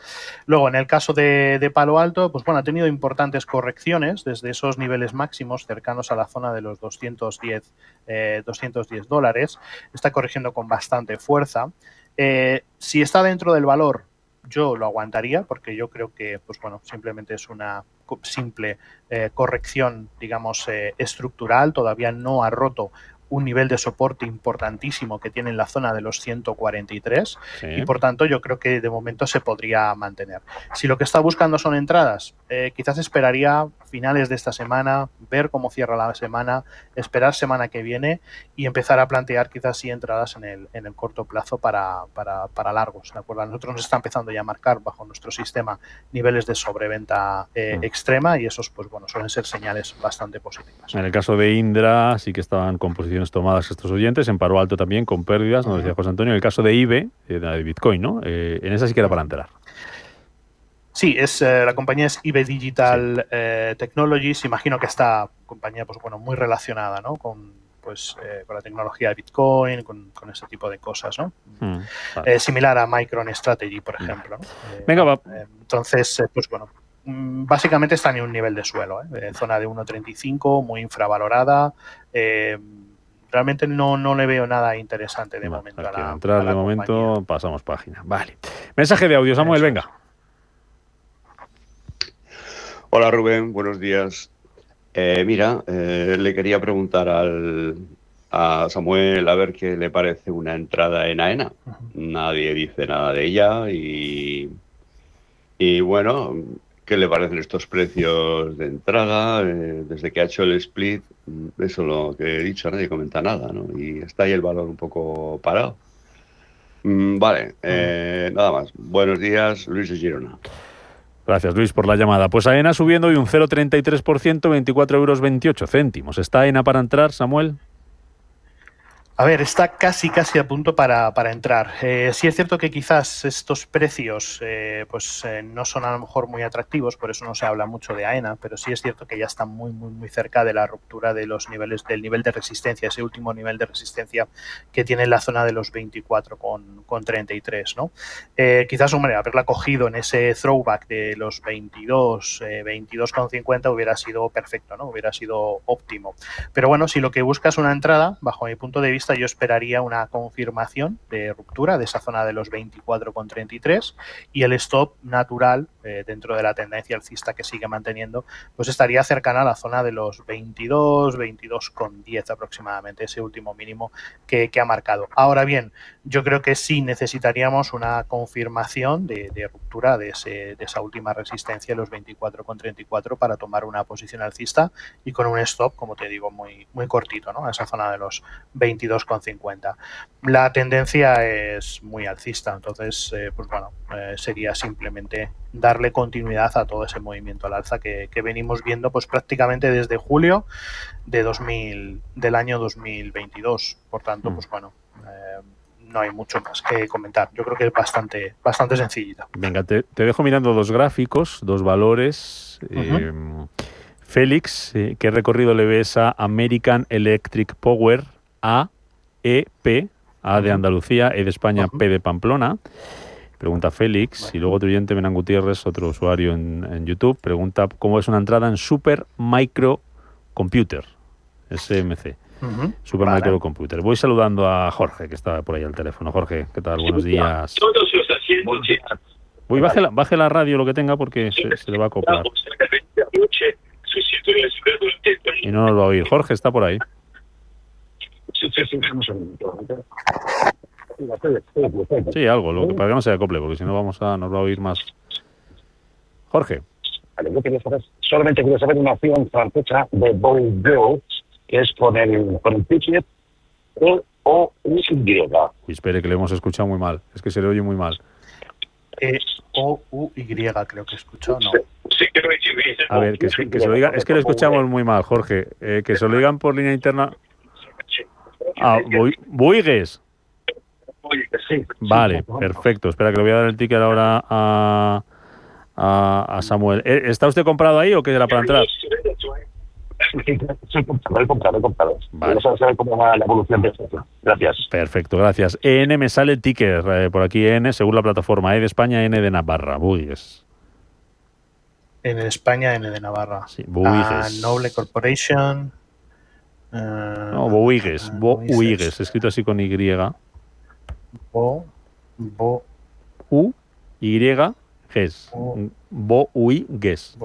Luego, en el caso de Palo Alto, pues bueno, ha tenido importantes correcciones desde esos niveles máximos cercanos a la zona de los $210. Está corrigiendo con bastante fuerza. Si está dentro del valor, yo lo aguantaría, porque yo creo que, pues bueno, simplemente es una simple corrección, digamos, estructural. Todavía no ha roto un nivel de soporte importantísimo que tiene en la zona de los 143 y por tanto yo creo que de momento se podría mantener. Si lo que está buscando son entradas, quizás esperaría finales de esta semana, ver cómo cierra la semana, esperar semana que viene y empezar a plantear quizás sí entradas en el corto plazo para largos, ¿de acuerdo? A nosotros nos está empezando ya a marcar bajo nuestro sistema niveles de sobreventa extrema y esos pues bueno suelen ser señales bastante positivas. En el caso de Indra sí que estaban con posiciones tomadas estos oyentes, en Palo Alto también con pérdidas, nos decía José Antonio. En el caso de IBE, de Bitcoin, ¿no? En esa sí queda para entrar. Sí, la compañía es IBE Digital Technologies. Imagino que esta compañía pues bueno muy relacionada, ¿no? con la tecnología de Bitcoin, con ese tipo de cosas, ¿no? Vale. Similar a MicroStrategy, por ejemplo, ¿no? Venga, va. Entonces, pues bueno, básicamente está en un nivel de suelo, zona de 1.35, muy infravalorada. Realmente no le veo nada interesante de momento a la entrar de momento, pasamos página. Vale. Mensaje de audio, Samuel, venga. Hola Rubén, buenos días. Le quería preguntar a Samuel a ver qué le parece una entrada en AENA. Nadie dice nada de ella y bueno, ¿qué le parecen estos precios de entrada? Desde que ha hecho el split, eso es lo que he dicho, nadie comenta nada, ¿no? Y está ahí el valor un poco parado. Vale, nada más. Buenos días, Luis de Girona. Gracias, Luis, por la llamada. Pues AENA subiendo hoy un 0,33%, 24,28 €. ¿Está AENA para entrar, Samuel? A ver, está casi a punto para entrar. Sí es cierto que quizás estos precios no son a lo mejor muy atractivos, por eso no se habla mucho de AENA, pero sí es cierto que ya están muy cerca de la ruptura de los niveles del nivel de resistencia, ese último nivel de resistencia que tiene en la zona de los 24,33, ¿no? Quizás, hombre, haberla cogido en ese throwback de los 22,50 hubiera sido perfecto, ¿no? Hubiera sido óptimo. Pero bueno, si lo que buscas es una entrada, bajo mi punto de vista, yo esperaría una confirmación de ruptura de esa zona de los 24,33 y el stop natural dentro de la tendencia alcista que sigue manteniendo, pues estaría cercana a la zona de los 22,10 aproximadamente, ese último mínimo que ha marcado. Ahora bien, yo creo que sí necesitaríamos una confirmación de ruptura de esa última resistencia, los 24,34, para tomar una posición alcista y con un stop, como te digo, muy cortito, ¿no? A esa zona de los 22,50. La tendencia es muy alcista, entonces sería simplemente darle continuidad a todo ese movimiento al alza que venimos viendo pues prácticamente desde julio del año 2022. Por tanto, no hay mucho más que comentar. Yo creo que es bastante sencillita. Venga, te dejo mirando dos gráficos, dos valores. Félix, ¿qué recorrido le ves a American Electric Power, AEP, A de Andalucía, E de España, P de Pamplona? Pregunta Félix. Y luego otro oyente, Menan Gutiérrez, otro usuario en YouTube, pregunta cómo es una entrada en Super Micro Computer, SMC. Super Micro Computer. Voy saludando a Jorge, que está por ahí al teléfono. Jorge, ¿qué tal? Buenos días. Uy, baje la radio lo que tenga porque se le va a acoplar. Y no nos va a oír. Jorge, ¿está por ahí? Sí, algo, para que no se acople, porque si no nos va a oír más. Jorge. Solamente quiero saber una opción francesa de Bordeaux, que es con el ticket O-U-Y. Uy, espere, que le hemos escuchado muy mal. Es que se le oye muy mal. O-U-Y creo que he escuchado, ¿no? A ver, que se lo diga. Es que lo escuchamos muy mal, Jorge. Que se lo digan por línea interna. Bouygues. Vale, perfecto. Espera, que le voy a dar el ticket ahora a a Samuel. ¿Está usted comprado ahí o qué era para entrar? He comprado. Vale. Vamos a saber cómo va la evolución de esto. Gracias. Perfecto, gracias. EN me sale el ticker, por aquí EN, según la plataforma, E de España, N de Navarra, Buigues. En España, N de Navarra. Sí, Buigues. Noble Corporation. No, Buigues, Buigues, escrito así con Y. U, Y, Ges. Buigues.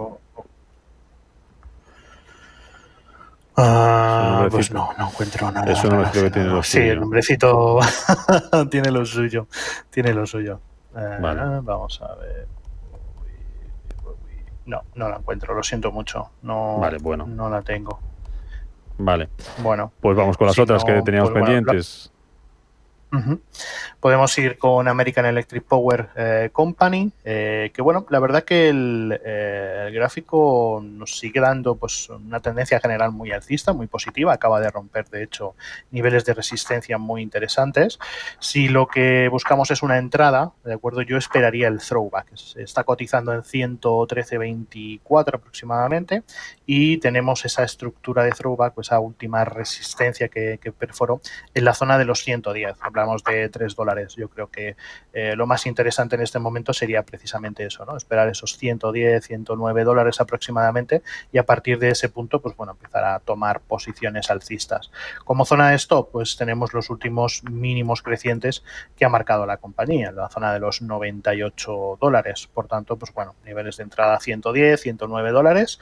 Pues no encuentro nada. Eso no es que tiene lo suyo. Sí, el nombrecito tiene lo suyo. Vale. Vamos a ver. No la encuentro, lo siento mucho. No, vale, bueno. No la tengo. Vale. Bueno. Pues vamos con las otras que teníamos pendientes. Podemos ir con American Electric Power Company, que bueno, la verdad que el gráfico nos sigue dando pues una tendencia general muy alcista, muy positiva, acaba de romper de hecho niveles de resistencia muy interesantes. Si lo que buscamos es una entrada, de acuerdo, yo esperaría el throwback, está cotizando en 113.24 aproximadamente y tenemos esa estructura de throwback, esa última resistencia que perforó en la zona de los 110. Hablamos de $3. Yo creo que lo más interesante en este momento sería precisamente eso, ¿no? Esperar esos 110, 109 dólares aproximadamente y a partir de ese punto, pues bueno, empezar a tomar posiciones alcistas. Como zona de stop, pues tenemos los últimos mínimos crecientes que ha marcado la compañía, en la zona de los 98 dólares. Por tanto, pues bueno, niveles de entrada 110, 109 dólares,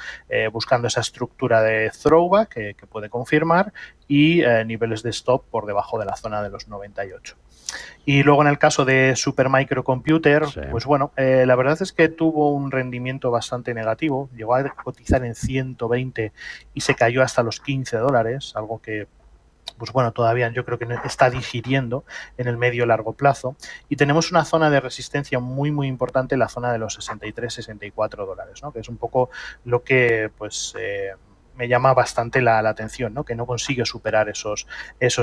buscando esa estructura de throwback que puede confirmar y niveles de stop por debajo de la zona de los 98. Y luego en el caso de Supermicro Computer, pues bueno, la verdad es que tuvo un rendimiento bastante negativo, llegó a cotizar en 120 y se cayó hasta los 15 dólares, algo que pues bueno, todavía yo creo que está digiriendo en el medio largo plazo y tenemos una zona de resistencia muy importante, la zona de los 63-64 dólares, ¿no? Que es un poco lo que pues me llama bastante la atención, ¿no? Que no consigue superar esos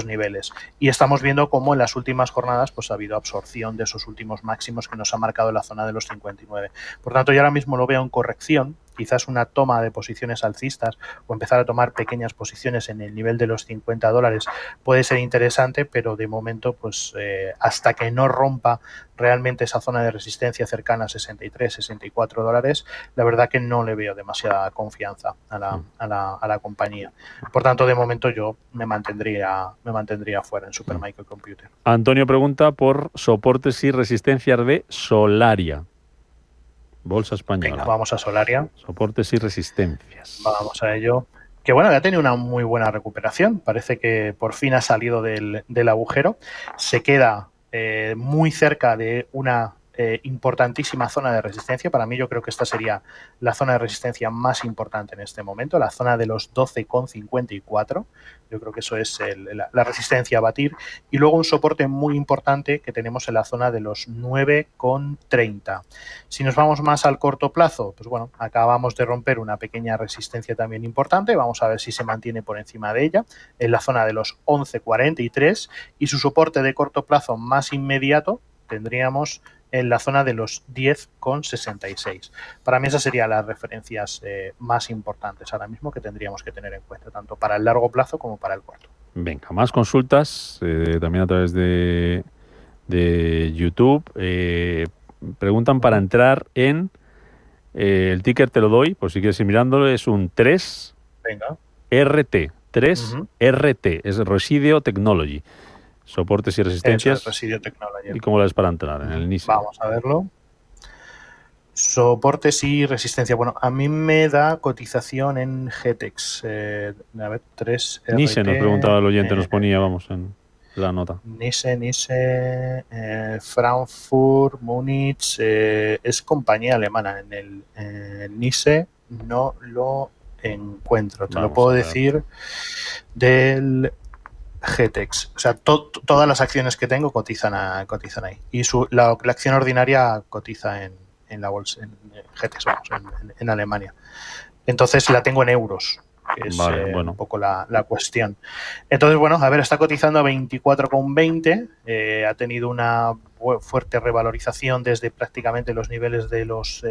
niveles. Y estamos viendo cómo en las últimas jornadas pues ha habido absorción de esos últimos máximos que nos ha marcado la zona de los 59. Por tanto, yo ahora mismo lo veo en corrección, quizás una toma de posiciones alcistas o empezar a tomar pequeñas posiciones en el nivel de los 50 dólares puede ser interesante, pero de momento pues hasta que no rompa realmente esa zona de resistencia cercana a 63, 64 dólares, la verdad que no le veo demasiada confianza a la compañía. Por tanto, de momento yo me mantendría fuera en Supermicro Computer. Antonio pregunta por soportes y resistencias de Solaria. Bolsa española. Venga, vamos a Solaria. Soportes y resistencias. Vamos a ello. Que bueno, ya ha tenido una muy buena recuperación. Parece que por fin ha salido del agujero. Se queda muy cerca de una importantísima zona de resistencia. Para mí yo creo que esta sería la zona de resistencia más importante en este momento, la zona de los 12,54. Yo creo que eso es la resistencia a batir. Y luego un soporte muy importante que tenemos en la zona de los 9,30. Si nos vamos más al corto plazo, pues bueno, acabamos de romper una pequeña resistencia también importante. Vamos a ver si se mantiene por encima de ella, en la zona de los 11,43. Y su soporte de corto plazo más inmediato tendríamos en la zona de los 10,66. Para mí esas serían las referencias más importantes ahora mismo que tendríamos que tener en cuenta, tanto para el largo plazo como para el corto. Venga, más consultas, también a través de YouTube. Preguntan para entrar en el ticker, te lo doy, por si quieres ir mirándolo, es un 3 Venga. RT. 3 RT, es Resideo Technology. Soportes y resistencias. Eso es Resideo Technology. ¿Y cómo lo es para entrar en el NISE? Vamos a verlo. Soportes y resistencia. Bueno, a mí me da cotización en GTEX. A ver, 3 RT. NISE nos preguntaba el oyente, nos ponía, vamos, en la nota. NISE, Frankfurt, Múnich, es compañía alemana. En el NISE no lo encuentro. Te lo puedo decir del GTEX. O sea, todas las acciones que tengo cotizan ahí. Y la acción ordinaria cotiza en la bolsa, en GTEX, vamos, en Alemania. Entonces la tengo en euros. que es bueno. un poco la cuestión. Entonces, bueno, a ver, está cotizando a 24,20, ha tenido una fuerte revalorización desde prácticamente los niveles de los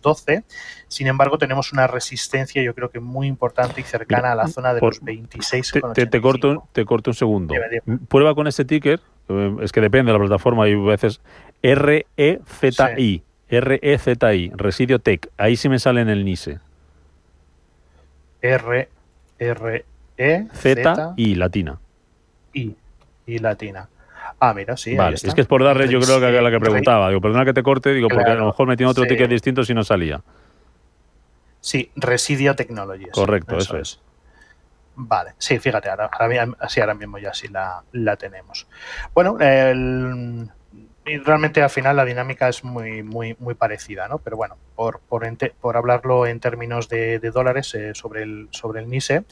12. Sin embargo, tenemos una resistencia, yo creo que muy importante y cercana a la zona de los 26,85. Te corto un segundo. Dime. Prueba con ese ticker, es que depende de la plataforma, hay veces REZI, REZI, Residio Tech, ahí sí me sale en el NISE. Z-I, latina. I latina. Ah, mira, sí. Vale, es que es por darle, yo creo que a la que preguntaba. Digo, perdona que te corte, digo, porque a lo mejor metiendo otro ticket distinto si no salía. Sí, Residio Technologies. Correcto, eso es. Vale, sí, fíjate, ahora mismo ya sí la tenemos. Bueno, y realmente al final la dinámica es muy parecida, ¿no? Pero bueno, por hablarlo en términos de dólares sobre el NISE,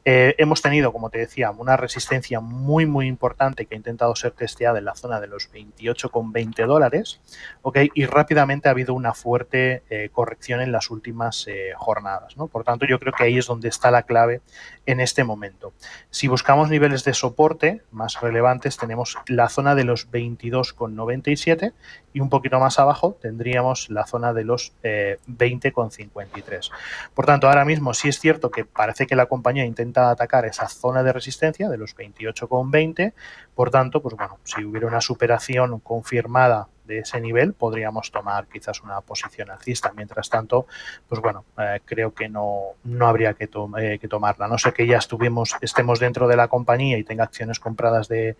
hemos tenido, como te decía, una resistencia muy importante que ha intentado ser testeada en la zona de los 28,20 dólares, ¿ok? Y rápidamente ha habido una fuerte corrección en las últimas jornadas, ¿no? Por tanto, yo creo que ahí es donde está la clave en este momento. Si buscamos niveles de soporte más relevantes, tenemos la zona de los 22,97 y un poquito más abajo tendríamos la zona de los 20,53. Por tanto, ahora mismo sí es cierto que parece que la compañía intenta atacar esa zona de resistencia de los 28,20. Por tanto, pues bueno, si hubiera una superación confirmada de ese nivel, podríamos tomar quizás una posición alcista. Mientras tanto, pues bueno, creo que no habría que tomarla. No sé que ya estemos dentro de la compañía y tenga acciones compradas de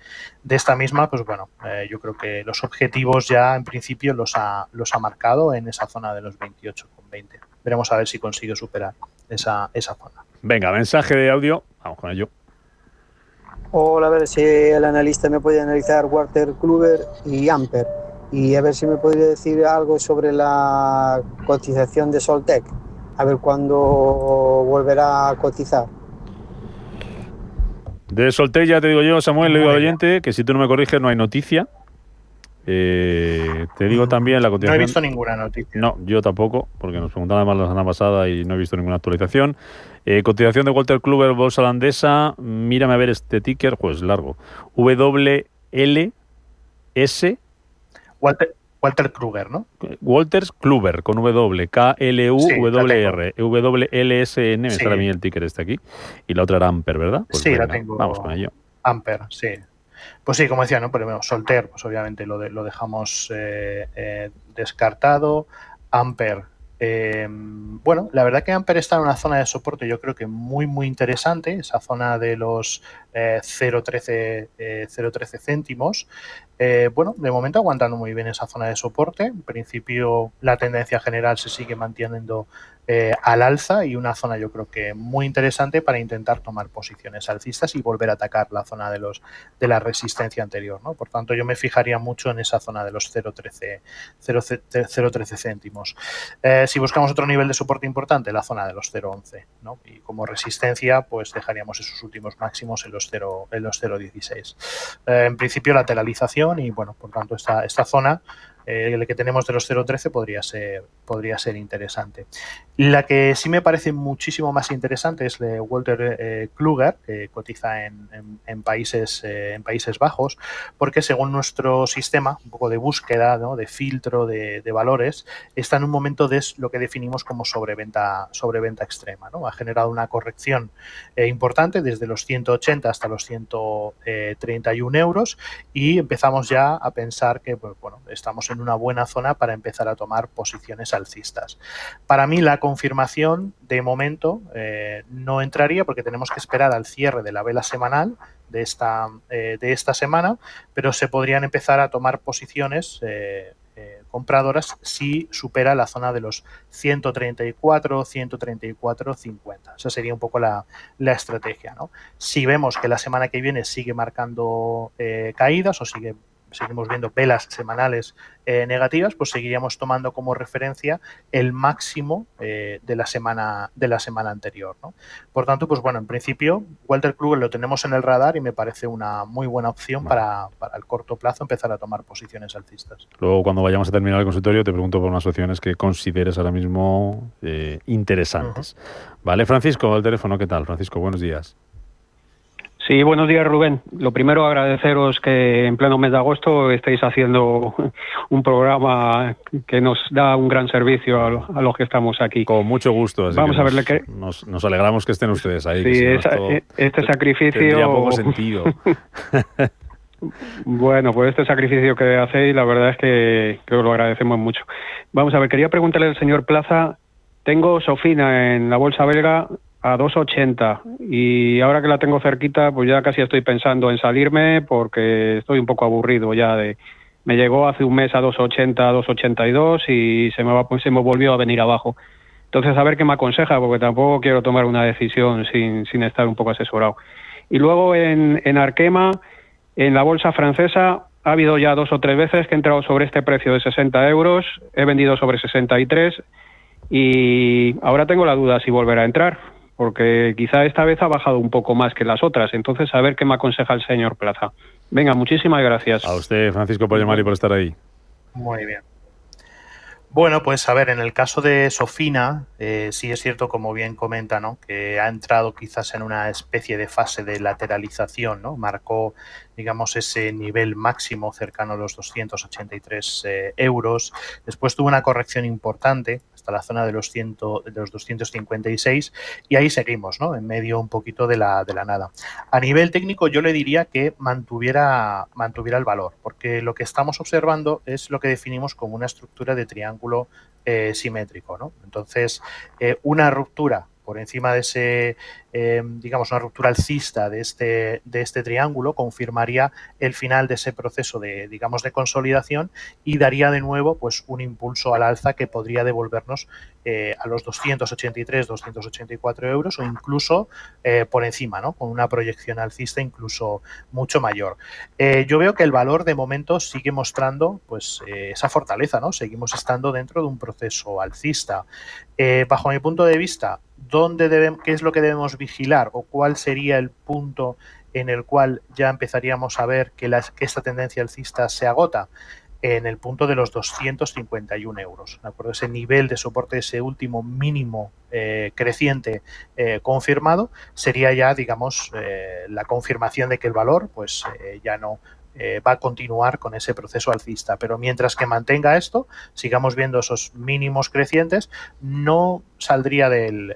esta misma, pues bueno, yo creo que los objetivos ya en principio los ha marcado en esa zona de los 28,20. Veremos a ver si consigue superar esa zona. Venga, mensaje de audio, vamos con ello. Hola, a ver si el analista me puede analizar Walter Kluwer y Amper. Y a ver si me podría decir algo sobre la cotización de Soltec. A ver cuándo volverá a cotizar. De Soltec ya te digo yo, Samuel, le digo al oyente que si tú no me corriges no hay noticia. Te digo también la cotización. No he visto ninguna noticia. No, yo tampoco, porque nos preguntaban además la semana pasada y no he visto ninguna actualización. Cotización de Walter Kluwer, bolsa holandesa. Mírame a ver este ticker, pues largo. WLS. Walter Kluwer, ¿no? Walter Kluwer, con W, K-L-U-W-R, sí, WLSN, me sale a mí el ticker este aquí. Y la otra era Amper, ¿verdad? Pues sí, venga, la tengo. Vamos con ello. Amper, sí. Pues sí, como decía, ¿no? Pero bueno, Solter, pues obviamente lo dejamos descartado. Amper, bueno, la verdad que Amper está en una zona de soporte, yo creo que muy interesante, esa zona de los 0,13 céntimos. Bueno, de momento aguantando muy bien esa zona de soporte. En principio la tendencia general se sigue manteniendo al alza y una zona yo creo que muy interesante para intentar tomar posiciones alcistas y volver a atacar la zona de la resistencia anterior, ¿no? Por tanto, yo me fijaría mucho en esa zona de los 0,13 céntimos. Si buscamos otro nivel de soporte importante, la zona de los 0,11, ¿no? Y como resistencia, pues dejaríamos esos últimos máximos en los 0,16. En principio, lateralización y, bueno, por tanto, esta zona el que tenemos de los 0,13 podría ser interesante. La que sí me parece muchísimo más interesante es de Walter Kluwer, que cotiza en Países Bajos, porque según nuestro sistema, un poco de búsqueda, ¿no? De filtro de valores, está en un momento de lo que definimos como sobreventa extrema, ¿no? Ha generado una corrección importante desde los 180 hasta los 131 euros y empezamos ya a pensar que, pues, bueno, estamos en una buena zona para empezar a tomar posiciones alcistas. Para mí la confirmación de momento no entraría porque tenemos que esperar al cierre de la vela semanal de esta semana, pero se podrían empezar a tomar posiciones compradoras si supera la zona de los 134, 134,50. Esa sería un poco la estrategia, ¿no? Si vemos que la semana que viene sigue marcando caídas o sigue seguimos viendo velas semanales negativas, pues seguiríamos tomando como referencia el máximo de la semana anterior, ¿no? Por tanto, pues bueno, en principio Walter Kluwer lo tenemos en el radar y me parece una muy buena opción para el corto plazo empezar a tomar posiciones alcistas. Luego, cuando vayamos a terminar el consultorio, te pregunto por unas opciones que consideres ahora mismo interesantes. Vale, Francisco, al teléfono, ¿qué tal? Francisco, buenos días. Sí, buenos días, Rubén. Lo primero, agradeceros que en pleno mes de agosto estéis haciendo un programa que nos da un gran servicio a los que estamos aquí. Con mucho gusto. Así Vamos que a verle que... nos alegramos que estén ustedes ahí. Sí, este sacrificio... Tendría poco sentido. Bueno, pues este sacrificio que hacéis, la verdad es que os lo agradecemos mucho. Vamos a ver, quería preguntarle al señor Plaza, tengo Sofina en la bolsa belga a 2,80 y ahora que la tengo cerquita, pues ya casi estoy pensando en salirme porque estoy un poco aburrido ya me llegó hace un mes a 2,80, 2,82 y se me volvió a venir abajo. Entonces, a ver qué me aconseja, porque tampoco quiero tomar una decisión sin estar un poco asesorado. Y luego en Arkema, en la bolsa francesa, ha habido ya 2 o 3 veces que he entrado sobre este precio de 60 euros, he vendido sobre 63 y ahora tengo la duda si volver a entrar, porque quizá esta vez ha bajado un poco más que las otras. Entonces, a ver qué me aconseja el señor Plaza. Venga, muchísimas gracias. A usted, Francisco, por llamar y por estar ahí. Muy bien. Bueno, pues a ver, en el caso de Sofina, sí es cierto, como bien comenta, ¿no?, que ha entrado quizás en una especie de fase de lateralización, ¿no? Marcó, digamos, ese nivel máximo cercano a los 283 euros. Después tuvo una corrección importante hasta la zona de los 256 y ahí seguimos, ¿no?, en medio un poquito de la nada. A nivel técnico yo le diría que mantuviera el valor, porque lo que estamos observando es lo que definimos como una estructura de triángulo simétrico, ¿no? Entonces, una ruptura por encima de ese, digamos, una ruptura alcista de este triángulo confirmaría el final de ese proceso de, digamos, de consolidación y daría de nuevo, pues, un impulso al alza que podría devolvernos a los 283, 284 euros o incluso por encima, ¿no?, con una proyección alcista incluso mucho mayor. Yo veo que el valor de momento sigue mostrando, pues, esa fortaleza, ¿no? Seguimos estando dentro de un proceso alcista. Bajo mi punto de vista, ¿qué es lo que debemos vigilar o cuál sería el punto en el cual ya empezaríamos a ver que esta tendencia alcista se agota? En el punto de los 251 euros, ¿de acuerdo? Ese nivel de soporte, ese último mínimo creciente confirmado, sería ya, digamos, la confirmación de que el valor, pues, ya no va a continuar con ese proceso alcista. Pero mientras que mantenga esto, sigamos viendo esos mínimos crecientes, no saldría del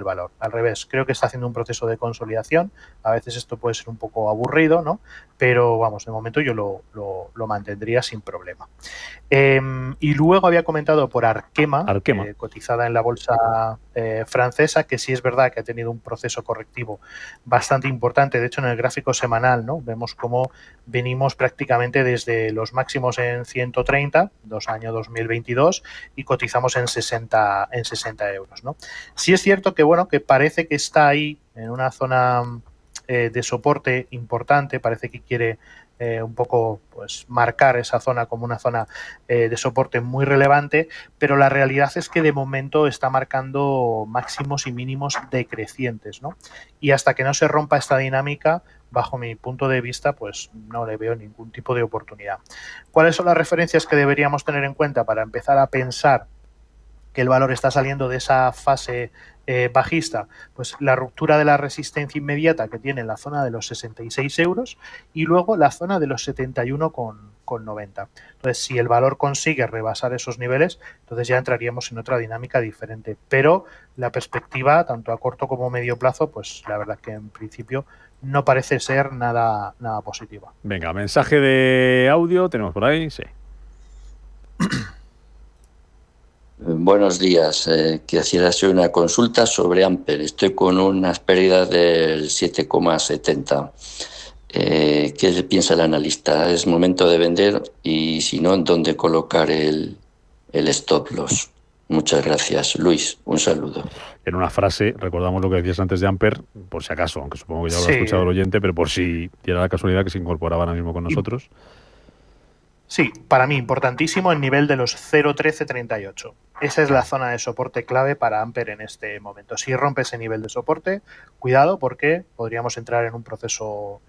valor. Al revés, creo que está haciendo un proceso de consolidación. A veces esto puede ser un poco aburrido, ¿no? Pero vamos, de momento yo lo mantendría sin problema. Y luego había comentado por Arkema. Cotizada en la bolsa francesa, que sí es verdad que ha tenido un proceso correctivo bastante importante. De hecho, en el gráfico semanal, ¿no?, vemos cómo venimos prácticamente desde los máximos en 130, año 2022, y cotizamos en 60 euros, ¿no? Sí es cierto que, bueno, que parece que está ahí en una zona de soporte importante, parece que quiere un poco, pues, marcar esa zona como una zona de soporte muy relevante, pero la realidad es que de momento está marcando máximos y mínimos decrecientes, ¿no? Y hasta que no se rompa esta dinámica, bajo mi punto de vista, pues no le veo ningún tipo de oportunidad. ¿Cuáles son las referencias que deberíamos tener en cuenta para empezar a pensar que el valor está saliendo de esa fase bajista? Pues la ruptura de la resistencia inmediata que tiene en la zona de los 66 euros y luego la zona de los 71,90. Entonces, si el valor consigue rebasar esos niveles, entonces ya entraríamos en otra dinámica diferente. Pero la perspectiva, tanto a corto como a medio plazo, pues la verdad que en principio no parece ser nada positiva. Venga, mensaje de audio, tenemos por ahí, sí. Buenos días. Quisiera hacer una consulta sobre Amper. Estoy con unas pérdidas del 7,70. ¿Qué piensa el analista? ¿Es momento de vender? Y si no, ¿en dónde colocar el stop loss? Muchas gracias. Luis, un saludo. En una frase, recordamos lo que decías antes de Amper, por si acaso, aunque supongo que ya lo ha escuchado el oyente, pero por si diera la casualidad que se incorporaba ahora mismo con nosotros. Sí, para mí importantísimo el nivel de los 0,1338. Esa es la zona de soporte clave para Amper en este momento. Si rompe ese nivel de soporte, cuidado porque podríamos entrar en un proceso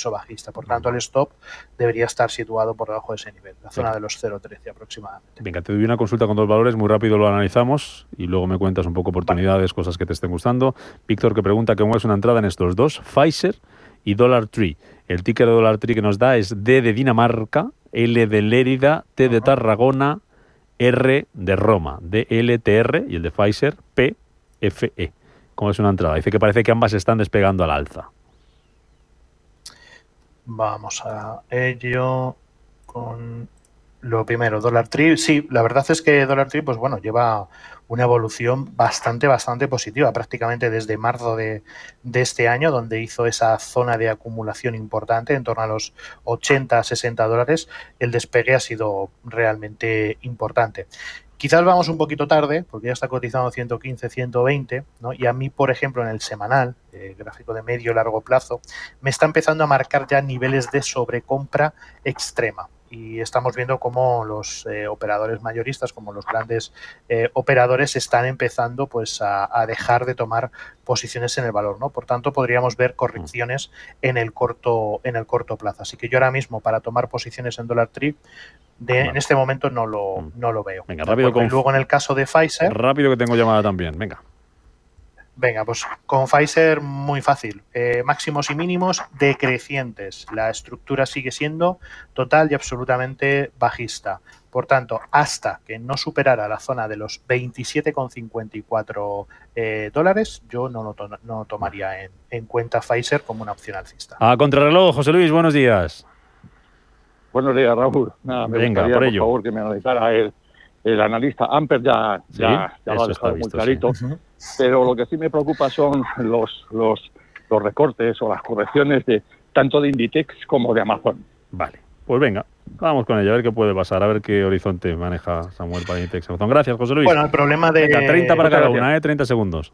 bajista. Por tanto, el stop debería estar situado por debajo de ese nivel, la zona de los 0,13 aproximadamente. Venga, te doy una consulta con 2 valores, muy rápido lo analizamos y luego me cuentas un poco oportunidades, cosas que te estén gustando. Víctor, que pregunta cómo es una entrada en estos dos, Pfizer y Dollar Tree. El ticker de Dollar Tree que nos da es D de Dinamarca, L de Lérida, T de Tarragona, R de Roma, DLTR, y el de Pfizer, PFE. ¿Cómo es una entrada? Dice que parece que ambas están despegando al alza. Vamos a ello con lo primero, Dollar Tree. Sí, la verdad es que Dollar Tree, pues bueno, lleva una evolución bastante positiva, prácticamente desde marzo de este año, donde hizo esa zona de acumulación importante en torno a los 80, 60 dólares. El despegue ha sido realmente importante. Quizás vamos un poquito tarde, porque ya está cotizando 115, 120, ¿no? Y a mí, por ejemplo, en el semanal, gráfico de medio y largo plazo, me está empezando a marcar ya niveles de sobrecompra extrema. Y estamos viendo cómo los operadores mayoristas, como los grandes operadores, están empezando pues a dejar de tomar posiciones en el valor, ¿no? Por tanto, podríamos ver correcciones en el corto plazo. Así que yo ahora mismo, para tomar posiciones en Dollar Tree, en este momento no lo veo. Venga, rápido. Y luego en el caso de Pfizer... Rápido, que tengo llamada también. Venga, pues con Pfizer muy fácil. Máximos y mínimos decrecientes. La estructura sigue siendo total y absolutamente bajista. Por tanto, hasta que no superara la zona de los 27,54 dólares, yo no tomaría en cuenta Pfizer como una opción alcista. A contrarreloj, José Luis, buenos días. Buenos días, Raúl. Nada, me gustaría, por favor, que me analizara el analista. Amper ya lo ha dejado muy clarito. Sí. Pero lo que sí me preocupa son los recortes o las correcciones de tanto de Inditex como de Amazon. Vale, pues venga, vamos con ello, a ver qué puede pasar, a ver qué horizonte maneja Samuel para Inditex Amazon. Gracias, José Luis. Bueno, el problema de... Venga, 30 para cada una, 30 segundos.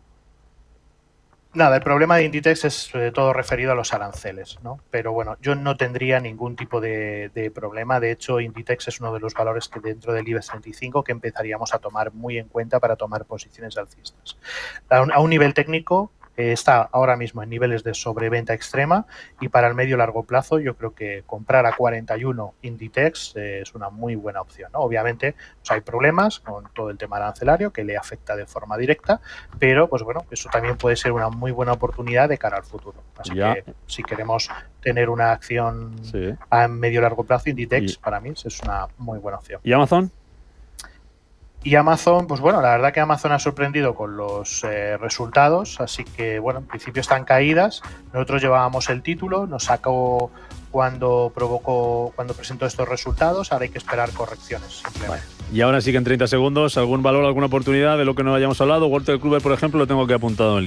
Nada, el problema de Inditex es todo referido a los aranceles, ¿no? Pero bueno, yo no tendría ningún tipo de problema. De hecho, Inditex es uno de los valores que dentro del IBEX 35 que empezaríamos a tomar muy en cuenta para tomar posiciones alcistas. A un nivel técnico está ahora mismo en niveles de sobreventa extrema y para el medio largo plazo yo creo que comprar a 41 Inditex es una muy buena opción, ¿no? Obviamente pues hay problemas con todo el tema arancelario que le afecta de forma directa, pero pues bueno, eso también puede ser una muy buena oportunidad de cara al futuro. Así que si queremos tener una acción a medio largo plazo, Inditex para mí es una muy buena opción. ¿Y Amazon? Y Amazon, pues bueno, la verdad que Amazon ha sorprendido con los resultados, así que bueno, en principio están caídas. Nosotros llevábamos el título, nos sacó cuando presentó estos resultados, ahora hay que esperar correcciones simplemente. Vale. Y ahora sí que en 30 segundos, ¿algún valor, alguna oportunidad de lo que no hayamos hablado? Walter Kluber, por ejemplo, lo tengo que apuntado en